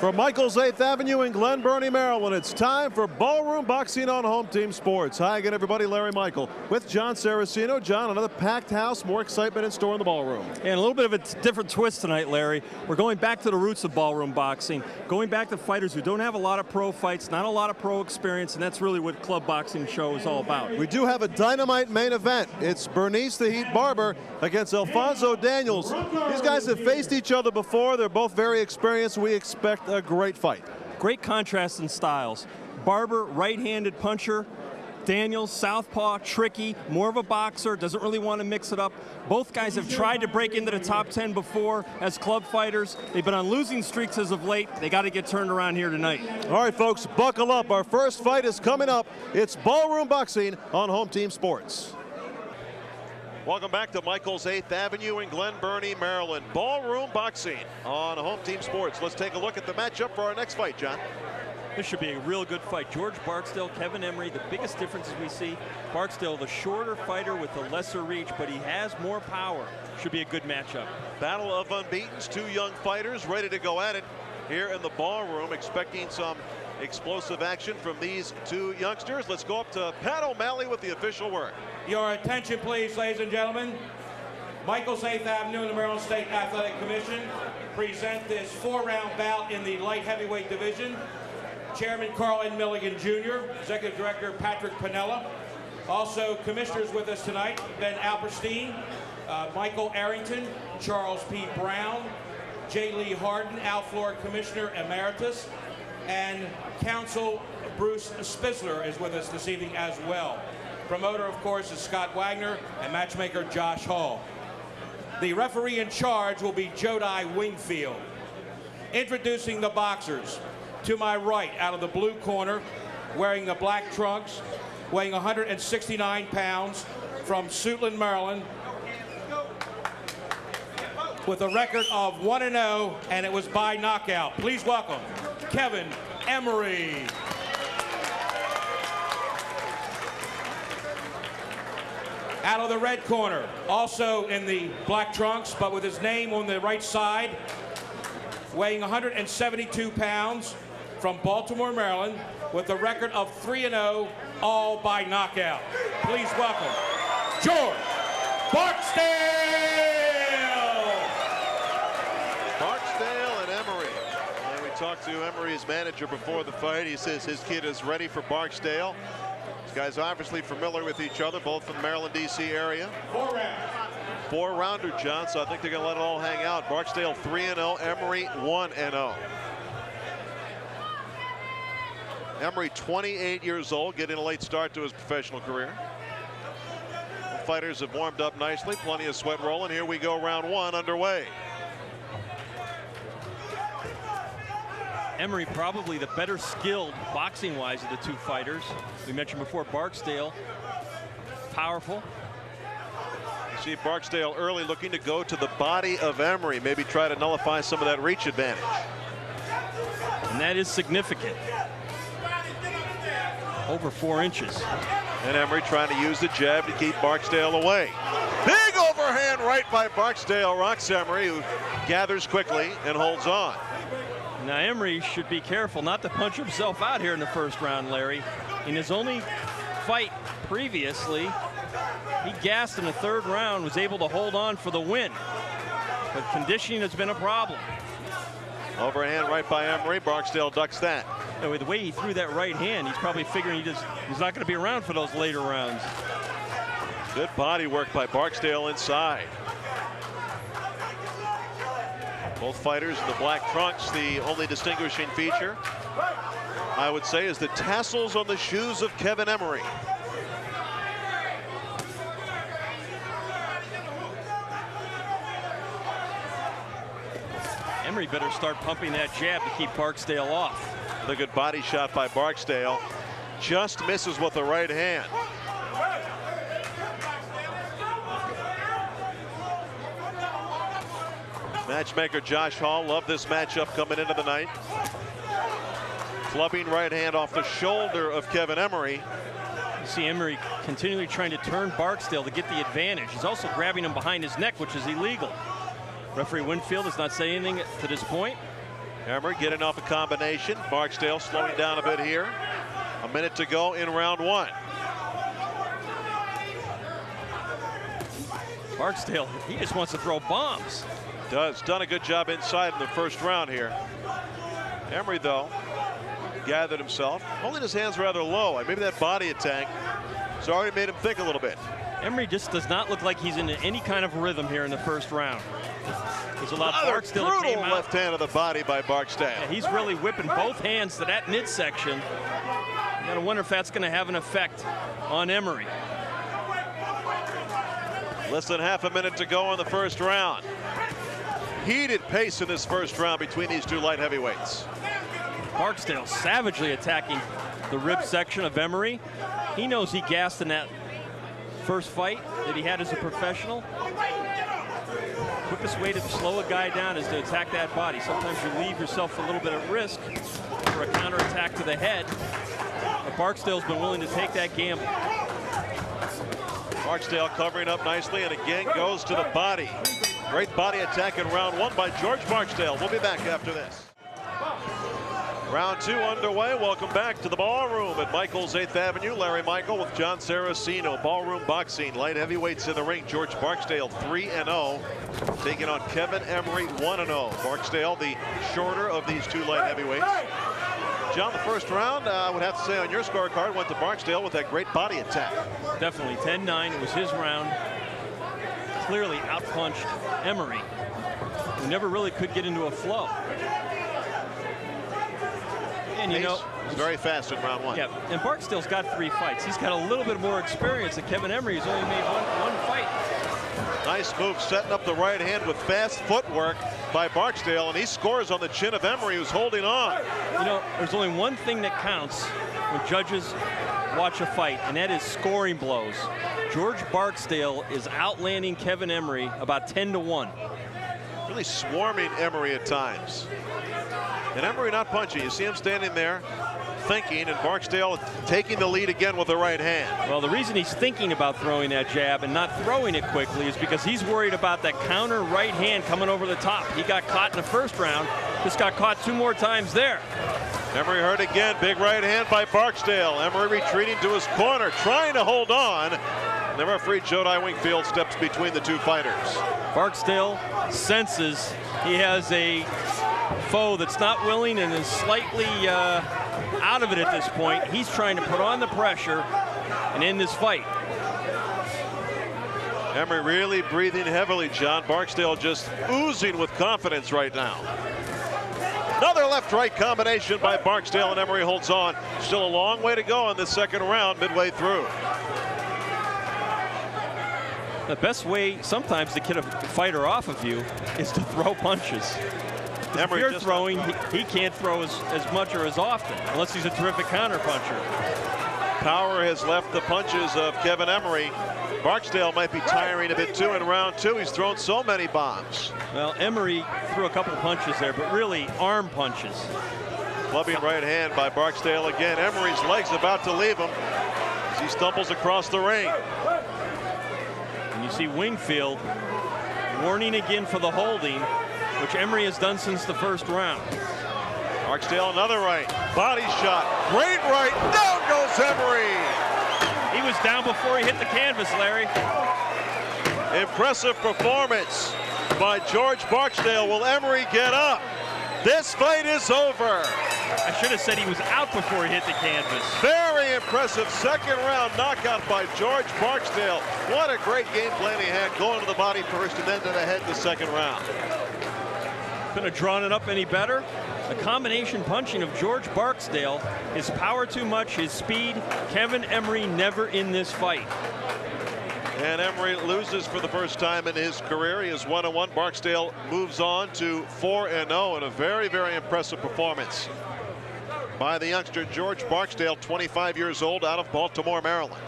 From Michael's 8th Avenue in Glen Burnie, Maryland, it's time for Ballroom Boxing on Home Team Sports. Hi again, everybody. Larry Michael with Jon Saraceno. John, another packed house, more excitement in store in the ballroom. And a little bit of a different twist tonight, Larry. We're going back to the roots of ballroom boxing, going back to fighters who don't have a lot of pro fights, not a lot of pro experience, and that's really what club boxing show is all about. We do have a dynamite main event. It's Bernice the Heat Barber against Alfonzo Daniels. These guys have faced each other before. They're both very experienced. We expect a great fight. Great contrast in styles. Barber, right-handed puncher. Daniels, southpaw, tricky, more of a boxer, doesn't really want to mix it up. Both guys have tried to break into the top 10 before as club fighters. They've been on losing streaks as of late. They got to get turned around here tonight. All right, folks, buckle up. Our first fight is coming up. It's Ballroom Boxing on Home Team Sports. Welcome back to Michael's 8th Avenue in Glen Burnie, Maryland. Ballroom Boxing on Home Team Sports. Let's take a look at the matchup for our next fight, John. This should be a real good fight. George Barksdale, Kevin Emory. The biggest differences we see, Barksdale, the shorter fighter with the lesser reach, but he has more power. Should be a good matchup. Battle of unbeatens, two young fighters ready to go at it here in the ballroom, expecting some explosive action from these two youngsters. Let's go up to Pat O'Malley with the official word. Your attention, please, ladies and gentlemen. Michael's 8th Avenue and the Maryland State Athletic Commission present this 4-round bout in the light heavyweight division. Chairman Carl N. Milligan Jr., Executive Director Patrick Piniella. Also commissioners with us tonight, Ben Alperstein, Michael Arrington, Charles P. Brown, J. Lee Harden, Outfloor Commissioner Emeritus, and Counsel Bruce Spitzler is with us this evening as well. Promoter, of course, is Scott Wagner, and matchmaker Josh Hall. The referee in charge will be Jodi Wingfield. Introducing the boxers. To my right, out of the blue corner, wearing the black trunks, weighing 169 pounds, from Suitland, Maryland, with a record of 1-0, and it was by knockout. Please welcome Kevin Emory. Out of the red corner, also in the black trunks, but with his name on the right side, weighing 172 pounds, from Baltimore, Maryland, with a record of 3-0, all by knockout. Please welcome George Barksdale. Barksdale and Emory. And we talked to Emory's manager before the fight. He says his kid is ready for Barksdale. These guys obviously familiar with each other, both from the Maryland, D.C. area. 4-rounder, John, so I think they're going to let it all hang out. Barksdale 3-0, Emory 1-0. Emory, 28 years old, getting a late start to his professional career. The fighters have warmed up nicely, plenty of sweat rolling. Here we go, round one underway. Emory probably the better skilled boxing-wise of the two fighters. We mentioned before Barksdale, powerful. You see Barksdale early looking to go to the body of Emory, maybe try to nullify some of that reach advantage. And that is significant. Over 4 inches. And Emory trying to use the jab to keep Barksdale away. Big overhand right by Barksdale, rocks Emory, who gathers quickly and holds on. Now Emory should be careful not to punch himself out here in the first round, Larry. In his only fight previously, he gassed in the 3rd round, was able to hold on for the win. But conditioning has been a problem. Overhand right by Emory, Barksdale ducks that. And with the way he threw that right hand, he's probably figuring he's not going to be around for those later rounds. Good body work by Barksdale inside. Both fighters in the black trunks. The only distinguishing feature, I would say, is the tassels on the shoes of Kevin Emory. Emory better start pumping that jab to keep Barksdale off. The good body shot by Barksdale. Just misses with the right hand. Matchmaker Josh Hall loved this matchup coming into the night. Clubbing right hand off the shoulder of Kevin Emory. You see Emory continually trying to turn Barksdale to get the advantage. He's also grabbing him behind his neck, which is illegal. Referee Winfield does not say anything to this point. Emory getting off a combination. Barksdale slowing down a bit here. A minute to go in round one. Barksdale, he just wants to throw bombs. Done a good job inside in the first round here. Emory, though, gathered himself, holding his hands rather low. Maybe that body attack has already made him think a little bit. Emory just does not look like he's in any kind of rhythm here in the first round. He's allowed Barksdale to came out. Left hand of the body by Barksdale. Yeah, he's really whipping both hands to that midsection. You gotta wonder if that's gonna have an effect on Emory. Less than half a minute to go in the first round. Heated pace in this first round between these two light heavyweights. Barksdale savagely attacking the rib section of Emory. He knows he gassed in that first fight that he had as a professional. Quickest way to slow a guy down is to attack that body. Sometimes you leave yourself a little bit at risk for a counterattack to the head. But Barksdale's been willing to take that gamble. Barksdale covering up nicely and again goes to the body. Great body attack in round one by George Barksdale. We'll be back after this. Round two underway. Welcome back to the ballroom at Michael's 8th Avenue. Larry Michael with Jon Saraceno. Ballroom Boxing. Light heavyweights in the ring. George Barksdale 3-0. Taking on Kevin Emory 1-0. Barksdale the shorter of these two light heavyweights. John, the first round, I would have to say on your scorecard, went to Barksdale with that great body attack. Definitely 10-9. It was his round. Clearly outpunched Emory, who never really could get into a flow. And you know, he's very fast in round one. Yeah, and Barksdale's got 3 fights. He's got a little bit more experience than Kevin Emory. He's only made one fight. Nice move, setting up the right hand with fast footwork by Barksdale, and he scores on the chin of Emory, who's holding on. You know, there's only one thing that counts when judges watch a fight, and that is scoring blows. George Barksdale is outlanding Kevin Emory about 10-1. Really swarming Emory at times. And Emory not punching. You see him standing there thinking, and Barksdale taking the lead again with the right hand. Well, the reason he's thinking about throwing that jab and not throwing it quickly is because he's worried about that counter right hand coming over the top. He got caught in the first round, just got caught 2 more times there. Emory hurt again. Big right hand by Barksdale. Emory retreating to his corner, trying to hold on. And the referee, Jodi Wingfield, steps between the two fighters. Barksdale senses he has a foe that's not willing and is slightly out of it at this point. He's trying to put on the pressure and end this fight. Emory really breathing heavily, John. Barksdale just oozing with confidence right now. Another left-right combination by Barksdale, and Emory holds on. Still a long way to go in the second round, midway through. The best way sometimes to get a fighter off of you is to throw punches. If you're throwing, he can't throw as much or as often, unless he's a terrific counter puncher. Power has left the punches of Kevin Emory. Barksdale might be tiring a bit too in round two. He's thrown so many bombs. Well, Emory threw a couple punches there, but really arm punches. Clubbing right hand by Barksdale again. Emory's legs about to leave him as he stumbles across the ring. And you see Wingfield warning again for the holding, which Emory has done since the first round. Barksdale, another right. Body shot. Great right. Down goes Emory. He was down before he hit the canvas, Larry. Impressive performance by George Barksdale. Will Emory get up? This fight is over. I should have said he was out before he hit the canvas. Very impressive second round knockout by George Barksdale. What a great game plan he had, going to the body first and then to the head in the second round. Couldn't have drawn it up any better. The combination punching of George Barksdale, his power too much, his speed. Kevin Emory never in this fight. And Emory loses for the first time in his career. He is 1-1. Barksdale moves on to 4-0 in a very, very impressive performance by the youngster George Barksdale, 25 years old, out of Baltimore, Maryland.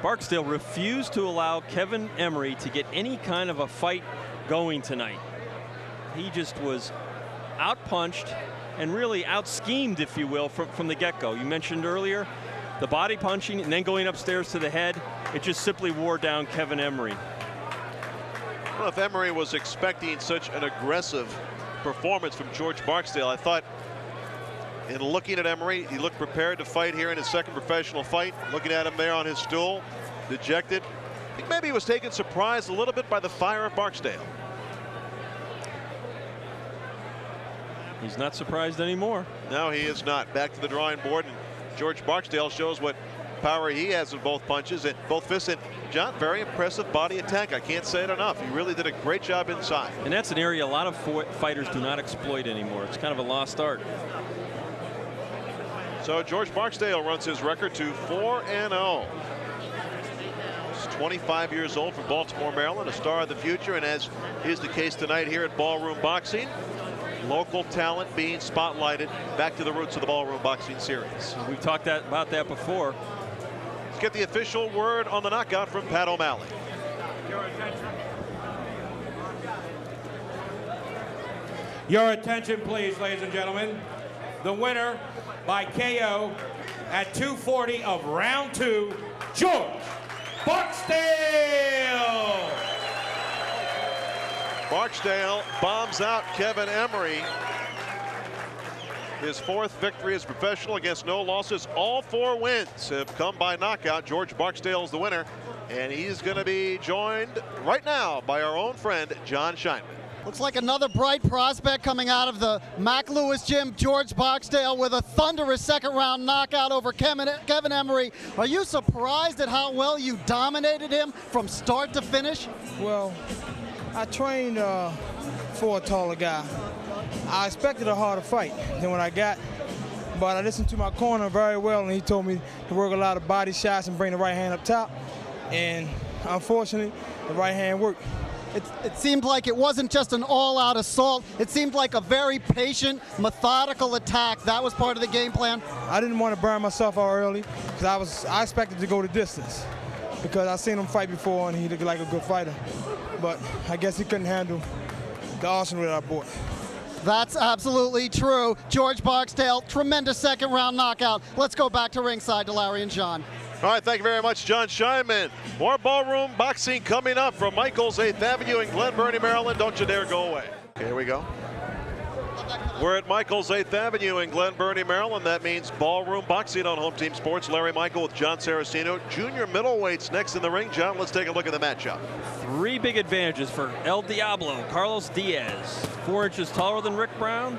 Barksdale refused to allow Kevin Emory to get any kind of a fight going tonight. He just was outpunched and really out-schemed, if you will, from the get-go. You mentioned earlier the body punching and then going upstairs to the head. It just simply wore down Kevin Emory. Well, if Emory was expecting such an aggressive performance from George Barksdale. I thought in looking at Emory, he looked prepared to fight here in his second professional fight. Looking at him there on his stool, dejected. I think maybe he was taken surprised a little bit by the fire of Barksdale. He's not surprised anymore. No, he is not. Back to the drawing board, and George Barksdale shows what power he has in both punches and both fists. And John, very impressive body attack. I can't say it enough. He really did a great job inside. And that's an area a lot of fighters do not exploit anymore. It's kind of a lost art. So George Barksdale runs his record to 4-0. He's 25 years old from Baltimore, Maryland, a star of the future, and as is the case tonight here at Ballroom Boxing, local talent being spotlighted. Back to the roots of the Ballroom Boxing series. We've talked about that before. Let's get the official word on the knockout from Pat O'Malley. Your attention, please, ladies and gentlemen. The winner by KO at 2:40 of round 2, George Barksdale. Barksdale bombs out Kevin Emory. His 4th victory as professional against no losses. All 4 wins have come by knockout. George Barksdale is the winner, and he's going to be joined right now by our own friend Jon Scheinman. Looks like another bright prospect coming out of the Mac Lewis gym. George Barksdale with a thunderous second-round knockout over Kevin Emory. Are you surprised at how well you dominated him from start to finish? Well, I trained for a taller guy. I expected a harder fight than what I got, but I listened to my corner very well, and he told me to work a lot of body shots and bring the right hand up top, and unfortunately, the right hand worked. It seemed like it wasn't just an all-out assault. It seemed like a very patient, methodical attack. That was part of the game plan. I didn't want to burn myself out early because I expected to go the distance because I seen him fight before and he looked like a good fighter. But I guess he couldn't handle the arsenal that I brought. That's absolutely true. George Barksdale, tremendous second-round knockout. Let's go back to ringside to Larry and John. All right, thank you very much, Jon Scheinman. More Ballroom Boxing coming up from Michael's 8th Avenue in Glen Burnie, Maryland. Don't you dare go away. Okay, here we go. We're at Michael's 8th Avenue in Glen Burnie, Maryland. That means Ballroom Boxing on Home Team Sports. Larry Michael with Jon Saraceno. Junior middleweights next in the ring. John, let's take a look at the matchup. 3 big advantages for El Diablo, Carlos Diez. 4 inches taller than Rick Brown,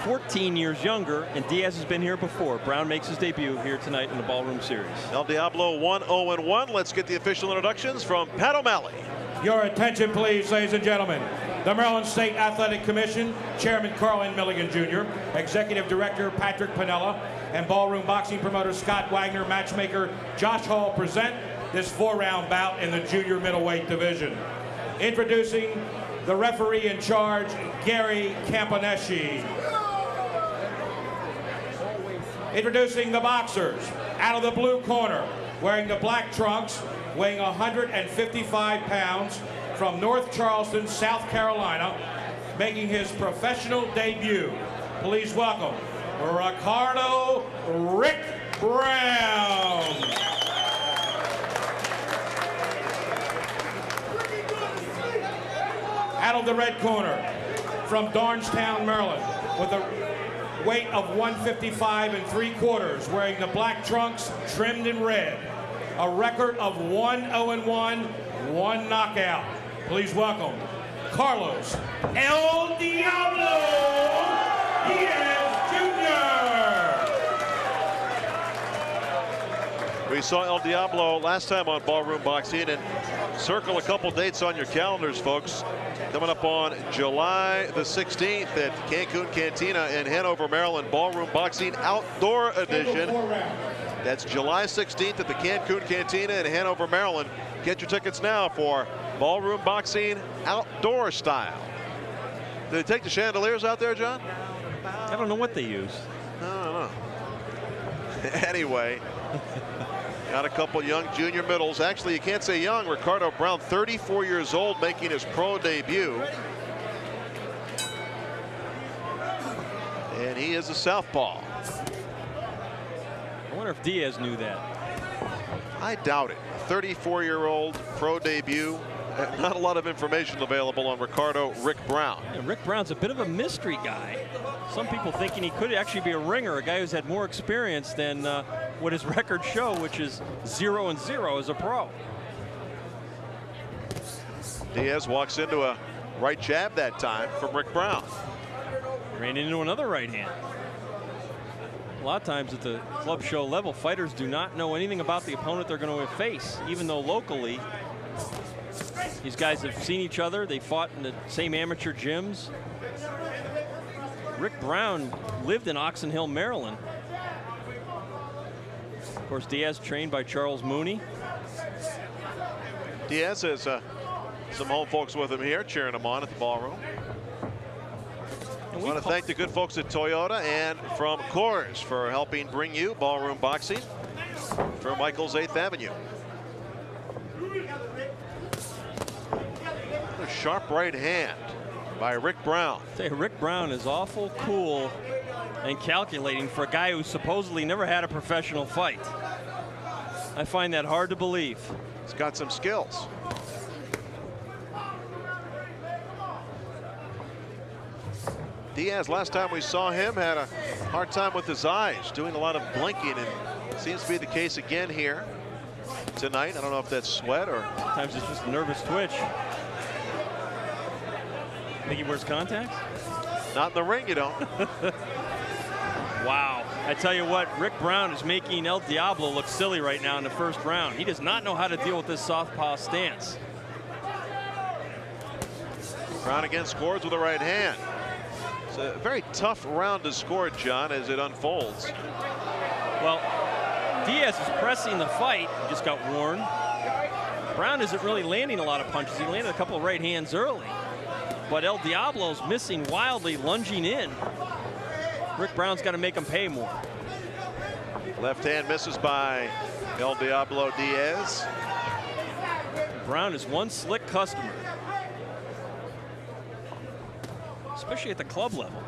14 years younger, and Diaz has been here before. Brown makes his debut here tonight in the Ballroom Series. El Diablo 1-0-1. Let's get the official introductions from Pat O'Malley. Your attention, please, ladies and gentlemen. The Maryland State Athletic Commission, Chairman Carl N. Milligan Jr., Executive Director Patrick Pinella, and Ballroom Boxing promoter Scott Wagner, matchmaker Josh Hall present this 4-round bout in the junior middleweight division. Introducing the referee in charge, Gary Campaneschi. Introducing the boxers, out of the blue corner, wearing the black trunks, weighing 155 pounds, from North Charleston, South Carolina, making his professional debut. Please welcome Ricrdo Rick Brown. Out of the red corner, from Darnestown, Maryland, with a weight of 155 3/4, wearing the black trunks trimmed in red. A record of 1-0-1, 1 knockout. Please welcome Carlos El Diablo Diez Jr. We saw El Diablo last time on Ballroom Boxing, and circle a couple dates on your calendars, folks. Coming up on July the 16th at Cancun Cantina in Hanover, Maryland, Ballroom Boxing Outdoor Edition. That's July 16th at the Cancun Cantina in Hanover, Maryland. Get your tickets now for Ballroom Boxing Outdoor Style. Did they take the chandeliers out there, John? I don't know what they use. I don't know. Anyway, got a couple young junior middles. Actually, you can't say young. Ricrdo Brown, 34 years old, making his pro debut. And he is a southpaw. I wonder if Diaz knew that. I doubt it. 34-year-old pro debut. Not a lot of information available on Ricrdo Rick Brown. Yeah, Rick Brown's a bit of a mystery guy. Some people thinking he could actually be a ringer, a guy who's had more experience than what his records show, which is 0-0 as a pro. Diez walks into a right jab that time from Rick Brown. Ran into another right hand. A lot of times at the club show level, fighters do not know anything about the opponent they're going to face, even though locally these guys have seen each other. They fought in the same amateur gyms. Rick Brown lived in Oxon Hill, Maryland. Of course, Diez trained by Charles Mooney. Diez has some home folks with him here, cheering him on at the ballroom. I want to thank the good folks at Toyota and from Coors for helping bring you Ballroom Boxing from Michael's 8th Avenue. A sharp right hand by Rick Brown. Say, Rick Brown is awful cool and calculating for a guy who supposedly never had a professional fight. I find that hard to believe. He's got some skills. Diez, last time we saw him, had a hard time with his eyes, doing a lot of blinking, and seems to be the case again here tonight. I don't know if that's sweat or sometimes it's just a nervous twitch. Think he wears contacts? Not in the ring, you don't. Wow. I tell you what, Rick Brown is making El Diablo look silly right now in the first round. He does not know how to deal with this southpaw stance. Brown again scores with a right hand. It's a very tough round to score, John, as it unfolds. Well, Diez is pressing the fight. He just got worn. Brown isn't really landing a lot of punches. He landed a couple of right hands early. But El Diablo's missing wildly, lunging in. Rick Brown's got to make him pay more. Left hand misses by El Diablo Diez. Brown is one slick customer, especially at the club level.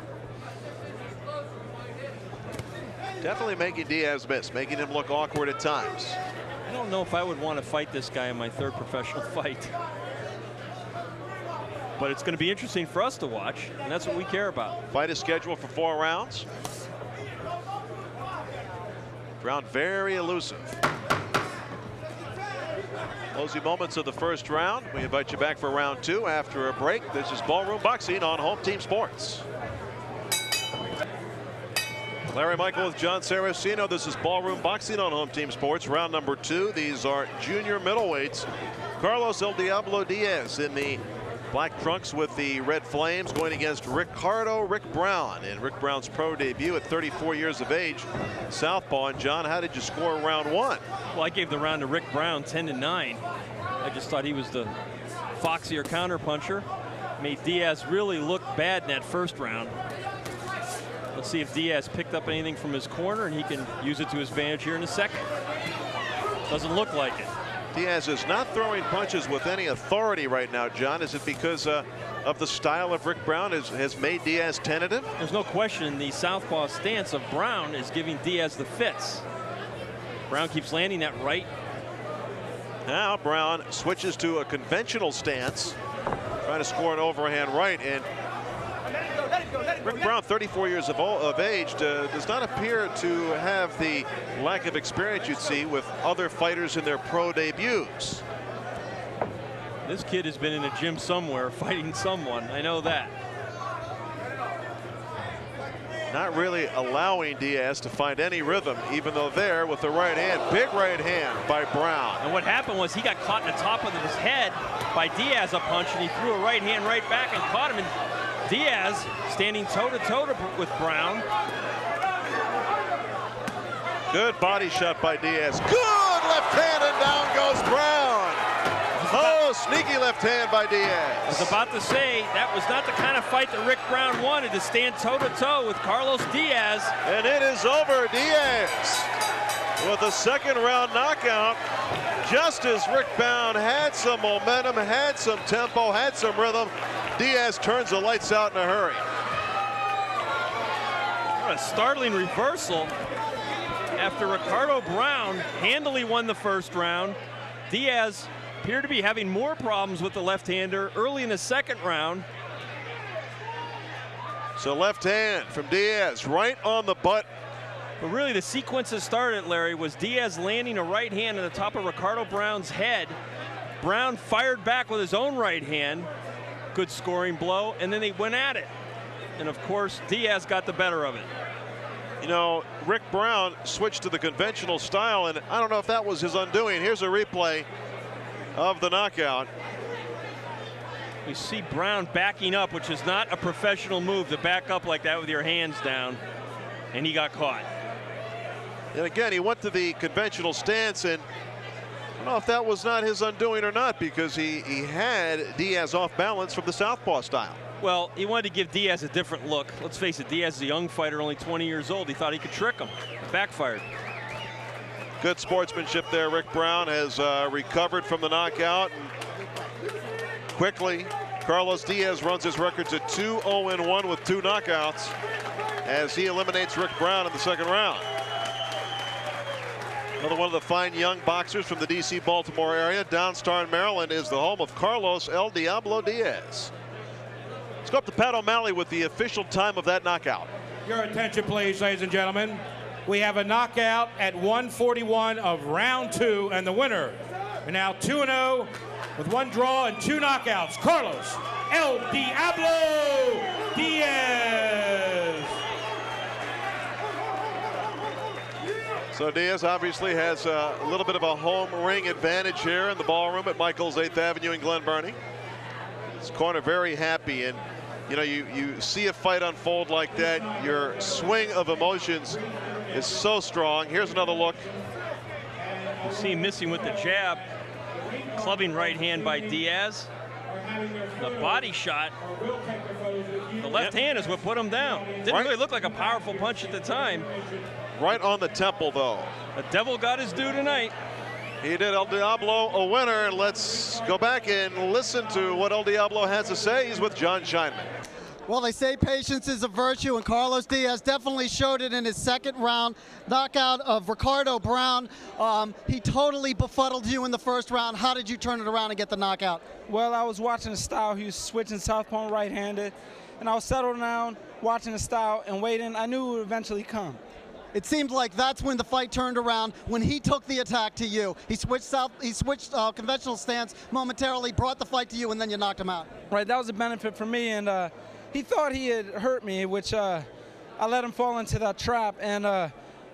Definitely making Diez miss, making him look awkward at times. I don't know if I would want to fight this guy in my third professional fight. But it's going to be interesting for us to watch, and that's what we care about. Fight is scheduled for 4 rounds. Brown very elusive. Closing moments of the first round. We invite you back for round 2 after a break. This is Ballroom Boxing on Home Team Sports. Larry Michael with Jon Saraceno. This is Ballroom Boxing on Home Team Sports. Round number 2. These are junior middleweights. Carlos El Diablo Diez in the black trunks with the red flames, going against Ricrdo Rick Brown in Rick Brown's pro debut at 34 years of age. Southpaw. And John, how did you score round 1? Well, I gave the round to Rick Brown 10-9. I just thought he was the foxier counterpuncher. Made Diez really look bad in that first round. Let's see if Diez picked up anything from his corner and he can use it to his advantage here in the second. Doesn't look like it. Diez is not throwing punches with any authority right now, John. Is it because of the style of Rick Brown has made Diez tentative? There's no question the southpaw stance of Brown is giving Diez the fits. Brown keeps landing that right. Now Brown switches to a conventional stance, trying to score an overhand right. And Rick Brown, 34 years of age, does not appear to have the lack of experience you'd see with other fighters in their pro debuts. This kid has been in a gym somewhere fighting someone. I know that. Not really allowing Diez to find any rhythm, even though there with the right hand, big right hand by Brown. And what happened was he got caught in the top of his head by Diez a punch, and he threw a right hand right back and caught him. And Diez standing toe-to-toe with Brown. Good body shot by Diez. Good left hand, and down goes Brown. Oh, sneaky left hand by Diez. I was about to say, that was not the kind of fight that Rick Brown wanted, to stand toe-to-toe with Carlos Diez. And it is over. Diez with a second round knockout. Just as Rick Brown had some momentum, had some tempo, had some rhythm, Diez turns the lights out in a hurry. What a startling reversal after Ricrdo Brown handily won the first round. Diez appeared to be having more problems with the left-hander early in the second round. So left hand from Diez, right on the butt. But really the sequence that started, Larry, was Diez landing a right hand on the top of Ricrdo Brown's head. Brown fired back with his own right hand. Good scoring blow, and then they went at it. And of course, Diez got the better of it. You know, Rick Brown switched to the conventional style, and I don't know if that was his undoing. Here's a replay of the knockout. You see Brown backing up, which is not a professional move to back up like that with your hands down, and he got caught. And again, he went to the conventional stance, and I don't know if that was not his undoing or not, because he had Diez off balance from the southpaw style. Well, he wanted to give Diez a different look. Let's face it, Diez is a young fighter, only 20 years old. He thought he could trick him. It backfired. Good sportsmanship there. Rick Brown has recovered from the knockout. And quickly, Carlos Diez runs his record to 2-0-1 with 2 knockouts as he eliminates Rick Brown in the second round. Another one of the fine young boxers from the DC Baltimore area. Downstar in Maryland is the home of Carlos El Diablo Diez. Let's go up to Pat O'Malley with the official time of that knockout. Your attention, please, ladies and gentlemen. We have a knockout at 1:41 of round 2, and the winner, and now 2-0 with 1 draw and 2 knockouts, Carlos El Diablo Diez. So Diez obviously has a little bit of a home ring advantage here in the ballroom at Michael's 8th Avenue in Glen Burnie. His corner very happy, and you know, you see a fight unfold like that, your swing of emotions is so strong. Here's another look. You see him missing with the jab. Clubbing right hand by Diez. The body shot. The left hand is what put him down. Didn't really look like a powerful punch at the time. Right on the temple, though. The devil got his due tonight. He did. El Diablo a winner, and let's go back and listen to what El Diablo has to say. He's with Jon Scheinman. Well, they say patience is a virtue, and Carlos Diez definitely showed it in his second round knockout of Ricrdo Brown. He totally befuddled you in the first round. How did you turn it around and get the knockout? Well, I was watching the style. He was switching southpaw and right-handed, and I was settled down, watching the style and waiting. I knew it would eventually come. It seemed like that's when the fight turned around, when he took the attack to you. He switched conventional stance momentarily, brought the fight to you, and then you knocked him out. Right, that was a benefit for me, and he thought he had hurt me, which I let him fall into that trap, and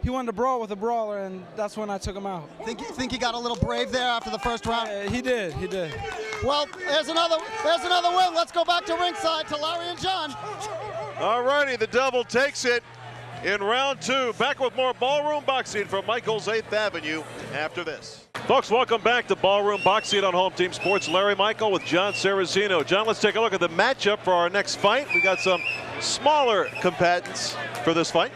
he wanted to brawl with a brawler, and that's when I took him out. Think he got a little brave there after the first round? He did. Well, there's another win. Let's go back to ringside to Larry and Jon. All righty, the Devil takes it in round 2. Back with more Ballroom Boxing from Michael's 8th Avenue after this. Folks, welcome back to Ballroom Boxing on Home Team Sports. Larry Michael with Jon Saraceno. Jon, let's take a look at the matchup for our next fight. We got some smaller combatants for this fight.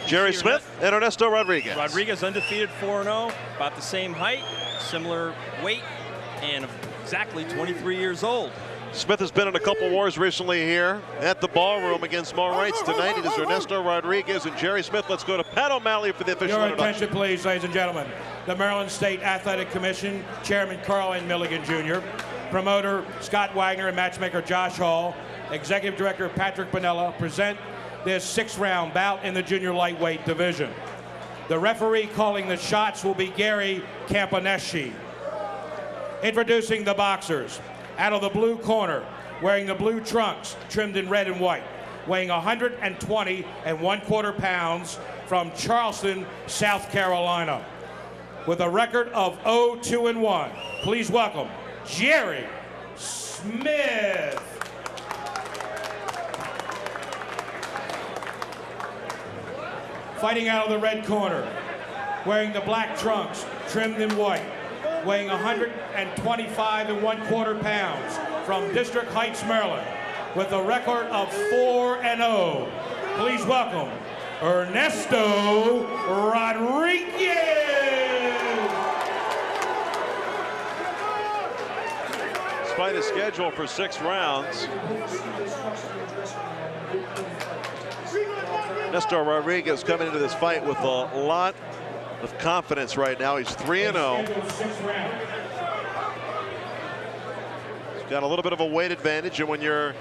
Jerry Smith and Ernesto Rodriguez. Rodriguez undefeated 4-0, about the same height, similar weight, and exactly 23 years old. Smith has been in a couple wars recently here at the Ballroom against Mo Wrights. Tonight it is Ernesto Rodriguez and Jerry Smith. Let's go to Pat O'Malley for the official introduction. Your attention, please, ladies and gentlemen. The Maryland State Athletic Commission, Chairman Carl N. Milligan Jr., Promoter Scott Wagner and Matchmaker Josh Hall, Executive Director Patrick Bonella present this 6-round bout in the junior lightweight division. The referee calling the shots will be Gary Campaneschi. Introducing the boxers. Out of the blue corner, wearing the blue trunks trimmed in red and white, weighing 120 1/4 pounds from Charleston, South Carolina. With a record of 0-2-1, please welcome Jerry Smith. Fighting out of the red corner, wearing the black trunks trimmed in white, weighing 125 1/4 pounds from District Heights, Maryland, with a record of 4-0. Please welcome Ernesto Rodriguez. This fight is scheduled for 6 rounds. Ernesto Rodriguez coming into this fight with a lot of confidence right now. He's 3-0. got a little bit of a weight advantage, and when you're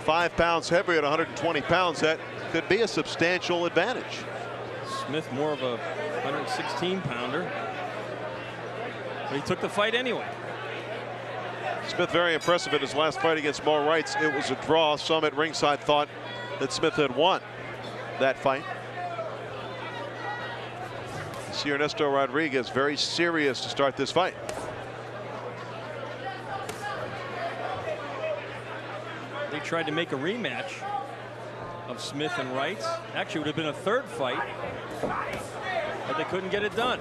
5 pounds heavier at 120 pounds, that could be a substantial advantage. Smith more of a 116-pounder, but he took the fight anyway. Smith very impressive in his last fight against Mo Wrights. It was a draw. Some at ringside thought that Smith had won that fight. See Ernesto Rodriguez very serious to start this fight. They tried to make a rematch of Smith and Wrights. Actually, it would have been a third fight, but they couldn't get it done.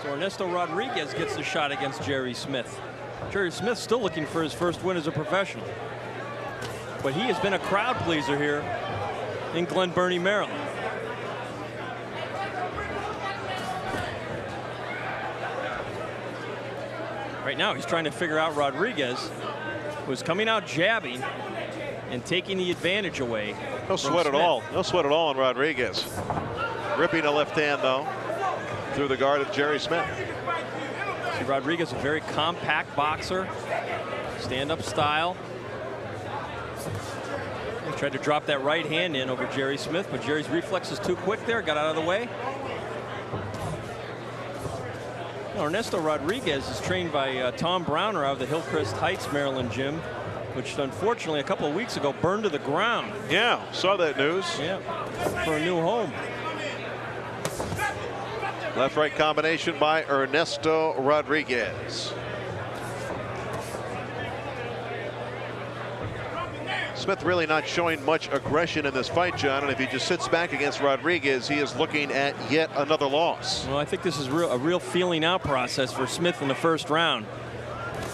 So Ernesto Rodriguez gets the shot against Jerry Smith. Jerry Smith still looking for his first win as a professional, but he has been a crowd pleaser here in Glen Burnie, Maryland. Right now he's trying to figure out Rodriguez, who's coming out jabbing and taking the advantage away. No sweat at all. No sweat at all on Rodriguez. Ripping a left hand though through the guard of Jerry Smith. See, Rodriguez, a very compact boxer, stand-up style. He tried to drop that right hand in over Jerry Smith, but Jerry's reflexes too quick there, got out of the way. Now, Ernesto Rodriguez is trained by Tom Browner out of the Hillcrest Heights, Maryland gym, which unfortunately a couple of weeks ago burned to the ground. Yeah, saw that news. Yeah, for a new home. Left-right combination by Ernesto Rodriguez. Smith really not showing much aggression in this fight, John, and if he just sits back against Rodriguez, he is looking at yet another loss. Well, I think this is a real feeling out process for Smith in the first round,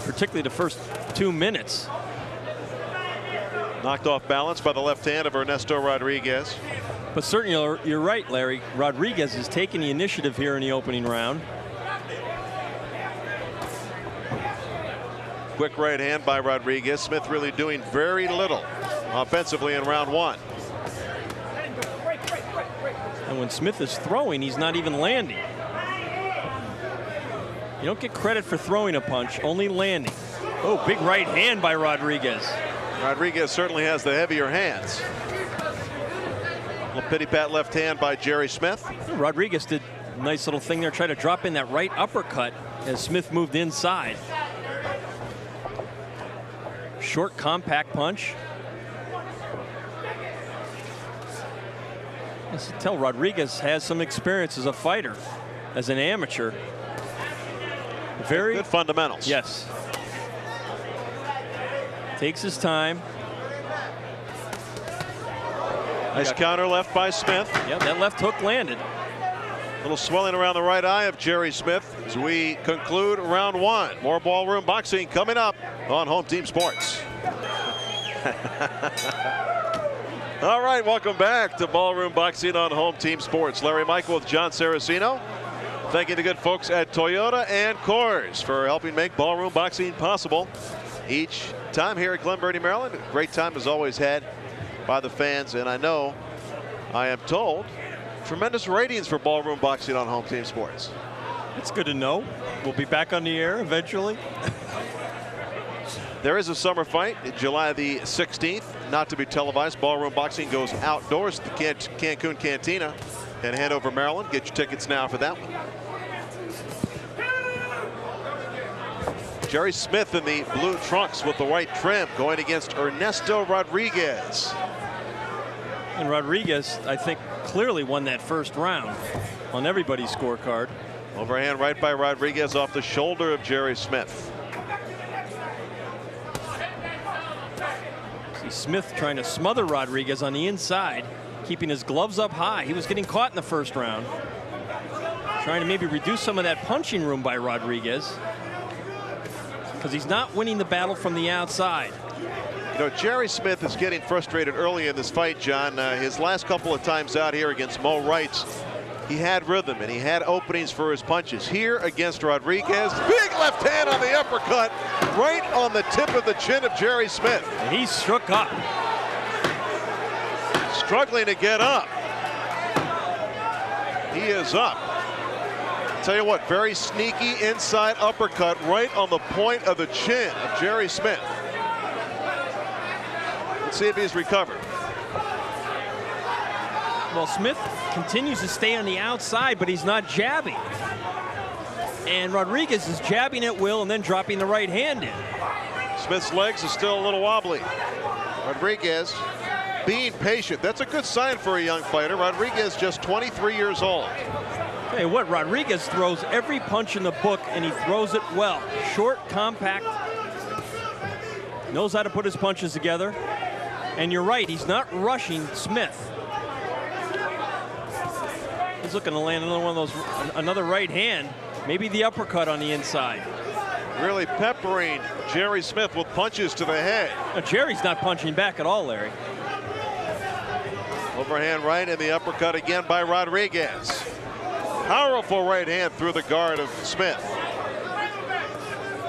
particularly the first 2 minutes. Knocked off balance by the left hand of Ernesto Rodriguez. But certainly, you're right, Larry. Rodriguez is taking the initiative here in the opening round. Quick right hand by Rodriguez. Smith really doing very little offensively in round 1. And when Smith is throwing, he's not even landing. You don't get credit for throwing a punch, only landing. Oh, big right hand by Rodriguez. Rodriguez certainly has the heavier hands. Little pity pat left hand by Jerry Smith. Rodriguez did a nice little thing there, try to drop in that right uppercut as Smith moved inside. Short, compact punch. I can tell Rodriguez has some experience as a fighter, as an amateur. Very good fundamentals. Yes. Takes his time. Nice counter left by Smith. Yeah, that left hook landed. Little swelling around the right eye of Jerry Smith as we conclude round 1. More ballroom boxing coming up on Home Team Sports. All right, welcome back to Ballroom Boxing on Home Team Sports. Larry Michael with Jon Saraceno. Thanking the good folks at Toyota and Coors for helping make Ballroom Boxing possible each time here at Glen Burnie, Maryland. A great time as always had by the fans, and I am told, tremendous ratings for Ballroom Boxing on Home Team Sports. It's good to know. We'll be back on the air eventually. There is a summer fight, July the 16th, not to be televised. Ballroom Boxing goes outdoors to the Cancun Cantina in Hanover, Maryland. Get your tickets now for that one. Jerry Smith in the blue trunks with the white trim going against Ernesto Rodriguez. And Rodriguez, I think, clearly won that first round on everybody's scorecard. Overhand right by Rodriguez off the shoulder of Jerry Smith. See Smith trying to smother Rodriguez on the inside, keeping his gloves up high. He was getting caught in the first round. Trying to maybe reduce some of that punching room by Rodriguez, because he's not winning the battle from the outside. You know, Jerry Smith is getting frustrated early in this fight, John. His last couple of times out here against Mo Wrights, he had rhythm and he had openings for his punches. Here against Rodriguez, big left hand on the uppercut, right on the tip of the chin of Jerry Smith. And he's shook up. Struggling to get up. He is up. tell you what, very sneaky inside uppercut right on the point of the chin of Jerry Smith. Let's see if he's recovered. Well, Smith continues to stay on the outside, but he's not jabbing. And Rodriguez is jabbing at will and then dropping the right hand in. Smith's legs are still a little wobbly. Rodriguez being patient. That's a good sign for a young fighter. Rodriguez just 23 years old. Tell you what, Rodriguez throws every punch in the book, and he throws it well. Short, compact, knows how to put his punches together. And you're right, he's not rushing Smith. He's looking to land another one of those, another right hand, maybe the uppercut on the inside. Really peppering Jerry Smith with punches to the head. Now, Jerry's not punching back at all, Larry. Overhand right and the uppercut again by Rodriguez. Powerful right hand through the guard of Smith.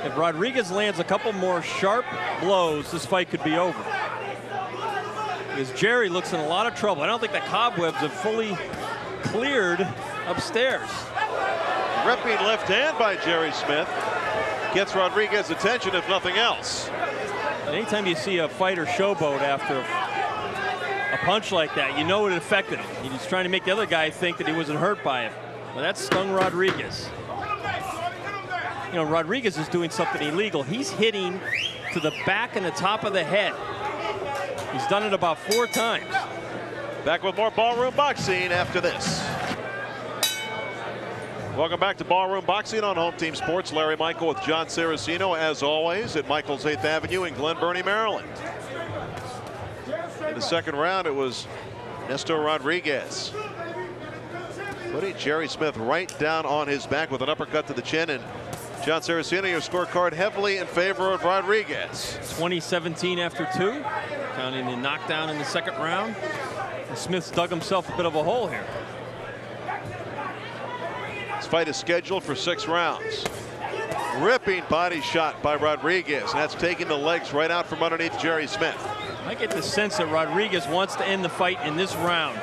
If Rodriguez lands a couple more sharp blows, this fight could be over. Because Jerry looks in a lot of trouble. I don't think the cobwebs have fully cleared upstairs. Ripping left hand by Jerry Smith. Gets Rodriguez's attention, if nothing else. And anytime you see a fighter showboat after a punch like that, you know it affected him. He's trying to make the other guy think that he wasn't hurt by it. Well, that stung Rodriguez. You know, Rodriguez is doing something illegal. He's hitting to the back and the top of the head. He's done it about 4 times. Back with more Ballroom Boxing after this. Welcome back to Ballroom Boxing on Home Team Sports. Larry Michael with Jon Saraceno, as always, at Michael's 8th Avenue in Glen Burnie, Maryland. In the second round, it was Enesto Rodriguez putting Jerry Smith right down on his back with an uppercut to the chin. And Jon Saraceno, your scorecard heavily in favor of Rodriguez. 20-17 after 2, counting the knockdown in the second round. And Smith's dug himself a bit of a hole here. This fight is scheduled for 6 rounds. Ripping body shot by Rodriguez. And that's taking the legs right out from underneath Jerry Smith. I get the sense that Rodriguez wants to end the fight in this round.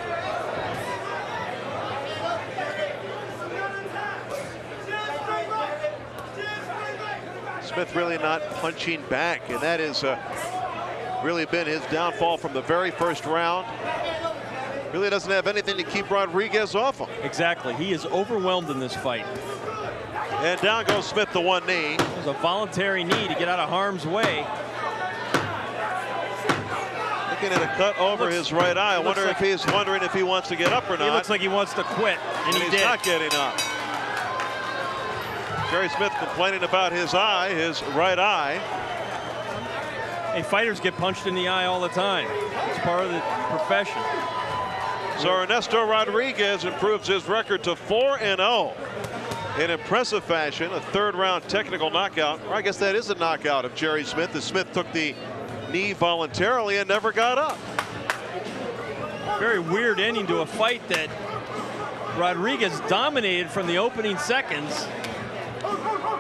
Smith really not punching back, and that is really been his downfall from the very first round. Really doesn't have anything to keep Rodriguez off him. Exactly. He is overwhelmed in this fight. And down goes Smith to one knee. It was a voluntary knee to get out of harm's way. Looking at a cut over his right eye. I wonder if he's wondering if he wants to get up or not. He looks like he wants to quit, and he's not getting up. Jerry Smith complaining about his eye, his right eye. Hey, fighters get punched in the eye all the time. It's part of the profession. So Enesto Rodriguez improves his record to 4-0 in impressive fashion. A 3rd round technical knockout, or I guess that is a knockout of Jerry Smith, as Smith took the knee voluntarily and never got up. Very weird ending to a fight that Rodriguez dominated from the opening seconds.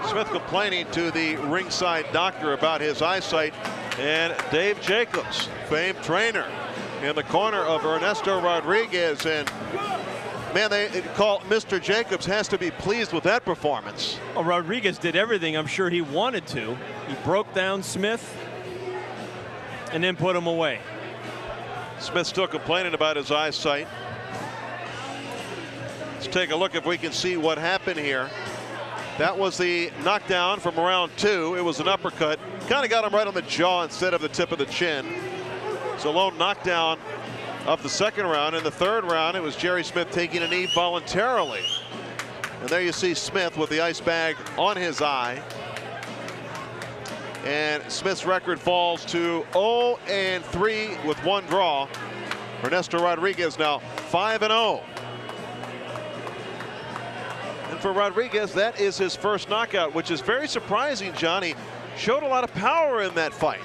Smith complaining to the ringside doctor about his eyesight, and Dave Jacobs, famed trainer, in the corner of Enesto Rodriguez. And man, they call Mr. Jacobs has to be pleased with that performance. Well, Rodriguez did everything I'm sure he wanted to. He broke down Smith and then put him away. Smith still complaining about his eyesight. Let's take a look if we can see what happened here. That was the knockdown from round 2. It was an uppercut. Kind of got him right on the jaw instead of the tip of the chin. It's a lone knockdown of the second round. In the 3rd round, it was Jerry Smith taking a knee voluntarily. And there you see Smith with the ice bag on his eye. And Smith's record falls to 0-3 with 1 draw. Enesto Rodriguez now 5-0. And for Rodriguez, that is his first knockout, which is very surprising, Johnny. Showed a lot of power in that fight.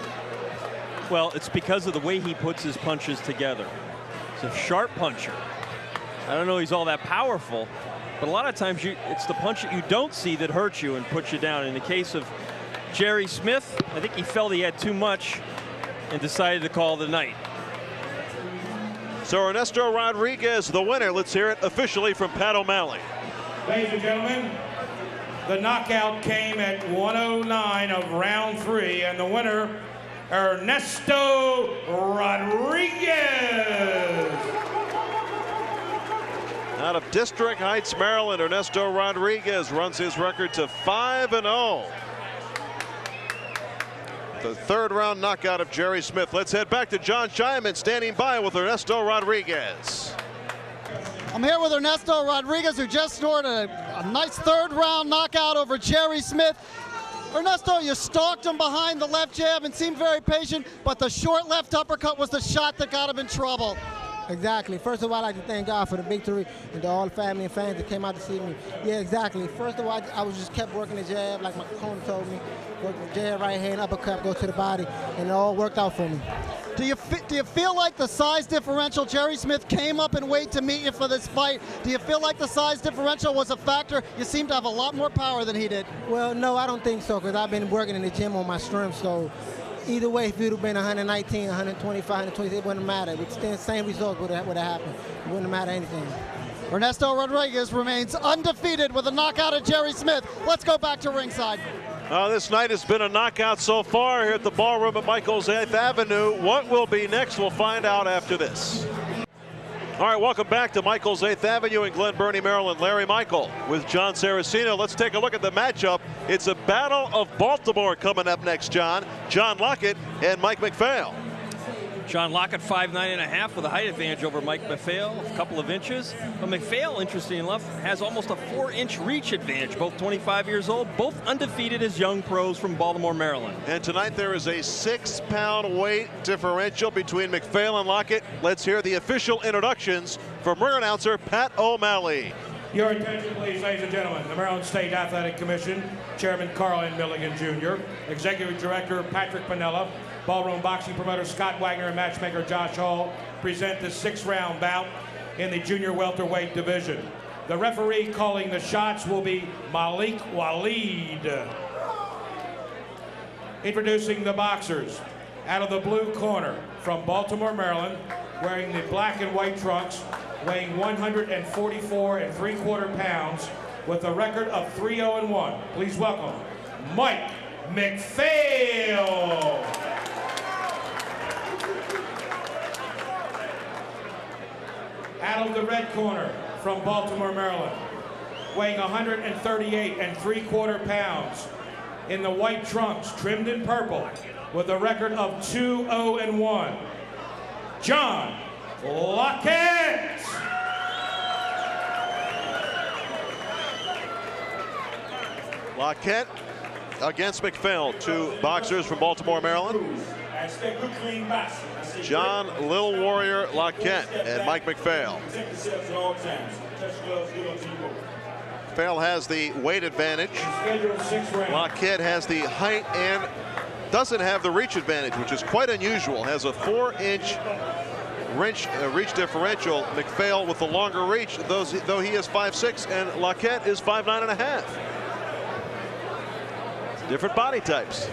Well, it's because of the way he puts his punches together. He's a sharp puncher. I don't know he's all that powerful, but a lot of times it's the punch that you don't see that hurts you and puts you down. In the case of Jerry Smith, I think he felt he had too much and decided to call the night. So Enesto Rodriguez, the winner. Let's hear it officially from Pat O'Malley. Ladies and gentlemen, the knockout came at 109 of round 3, and the winner, Ernesto Rodriguez. Out of District Heights, Maryland, Ernesto Rodriguez runs his record to 5-0. The third round knockout of Jerry Smith. Let's head back to Jon Scheinman standing by with Ernesto Rodriguez. I'm here with Ernesto Rodriguez, who just scored a nice third round knockout over Jerry Smith. Ernesto, you stalked him behind the left jab and seemed very patient, but the short left uppercut was the shot that got him in trouble. Exactly. First of all, I'd like to thank God for the victory and to all the family and fans that came out to see me. Yeah, exactly. First of all, I was just kept working the jab like my corner told me. Work the jab, right hand, uppercut, go to the body, and it all worked out for me. Do you feel like the size differential, Jerry Smith came up in weight to meet you for this fight? Do you feel like the size differential was a factor? You seem to have a lot more power than he did. Well, no, I don't think so, because I've been working in the gym on my strength, so either way, if it would have been 119, 125, 120, it wouldn't matter. It's the same result would have happened. It wouldn't matter anything. Ernesto Rodriguez remains undefeated with a knockout of Jerry Smith. Let's go back to ringside. This night has been a knockout so far here at the Ballroom at Michael's 8th Avenue. What will be next? We'll find out after this. All right, welcome back to Michael's 8th Avenue in Glen Burnie, Maryland. Larry Michael with Jon Saraceno. Let's take a look at the matchup. It's a battle of Baltimore coming up next, John. John Lockett and Mike McFail. John Lockett 5'9.5" with a height advantage over Mike McFail, a couple of inches. But McFail, interesting enough, has almost a 4-inch reach advantage. Both 25 years old, both undefeated as young pros from Baltimore, Maryland. And tonight there is a 6-pound weight differential between McFail and Lockett. Let's hear the official introductions from ring announcer Pat O'Malley. Your attention, please, ladies and gentlemen. The Maryland State Athletic Commission, Chairman Carl N. Milligan Jr., Executive Director Patrick Piniella, Ballroom Boxing promoter Scott Wagner, and matchmaker Josh Hall present the 6th-round bout in the junior welterweight division. The referee calling the shots will be MALIK WALEED. Introducing the boxers. Out of the blue corner from Baltimore, Maryland, wearing the black and white trunks, weighing 144 3/4 pounds with a record of 3-0-1. Please welcome Mike McFail. Out of the red corner from Baltimore, Maryland, weighing 138 3/4 pounds in the white trunks trimmed in purple with a record of 2-0-1. John Lockett. Lockett against McFail, two boxers from Baltimore, Maryland. John Little Warrior Lockett and Mike McFail. McFail has the weight advantage. Lockett has the height and doesn't have the reach advantage, which is quite unusual. Has a 4-inch reach differential. McFail with the longer reach, though he is 5'6", and Lockett is 5'9.5". Different body types.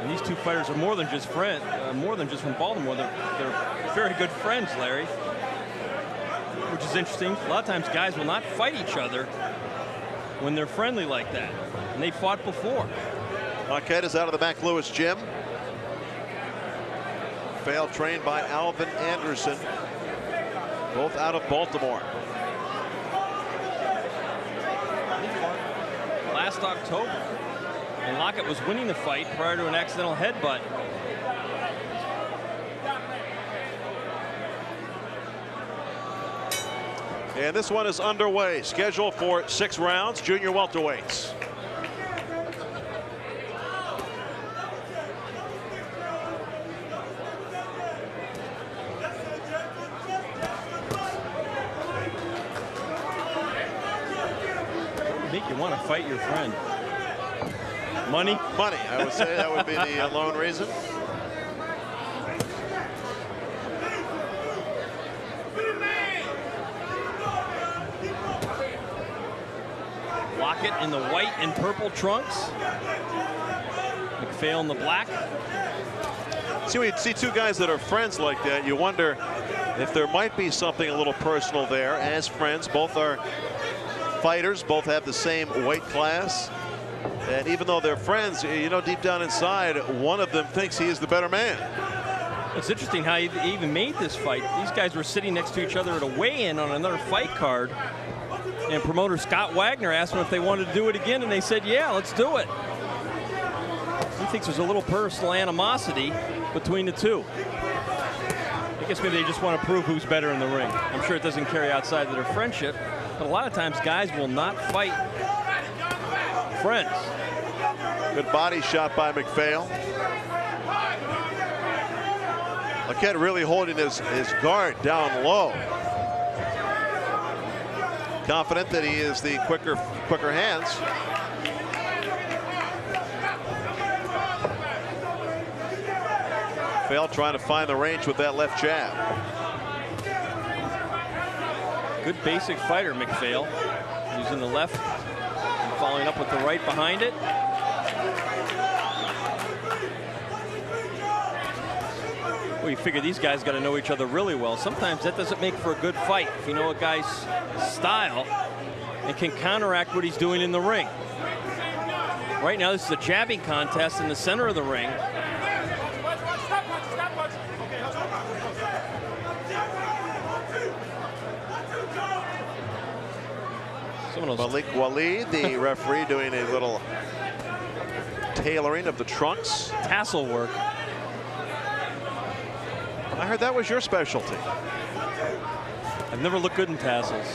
And these two fighters are more than just from Baltimore. They're very good friends, Larry, which is interesting. A lot of times guys will not fight each other when they're friendly like that, and they fought before. Lockett is out of the Mac Lewis gym. McFail trained by Alvin Anderson, both out of Baltimore. Last October, and Lockett was winning the fight prior to an accidental headbutt. And this one is underway, scheduled for 6 rounds, junior welterweights. Make you want to fight your friend. Money? Money, I would say that would be the lone reason. Lockett in the white and purple trunks. McFail in the black. See, when you see two guys that are friends like that, you wonder if there might be something a little personal there. As friends, both are fighters, both have the same weight class. And even though they're friends, you know, deep down inside, one of them thinks he is the better man. It's interesting how he even made this fight. These guys were sitting next to each other at a weigh-in on another fight card. And promoter Scott Wagner asked them if they wanted to do it again, and they said, yeah, let's do it. He thinks there's a little personal animosity between the two. I guess maybe they just want to prove who's better in the ring. I'm sure it doesn't carry outside of their friendship, but a lot of times guys will not fight friends. Good body shot by McFail. Lockett really holding his guard down low. Confident that he is the quicker hands. McFail trying to find the range with that left jab. Good basic fighter, McFail. Using the left and following up with the right behind it. We figure these guys got to know each other really well. Sometimes that doesn't make for a good fight if you know a guy's style and can counteract what he's doing in the ring. Right now, this is a jabbing contest in the center of the ring. MALIK WALEED, the referee, doing a little tailoring of the trunks. Tassel work. I heard that was your specialty. I've never looked good in tassels.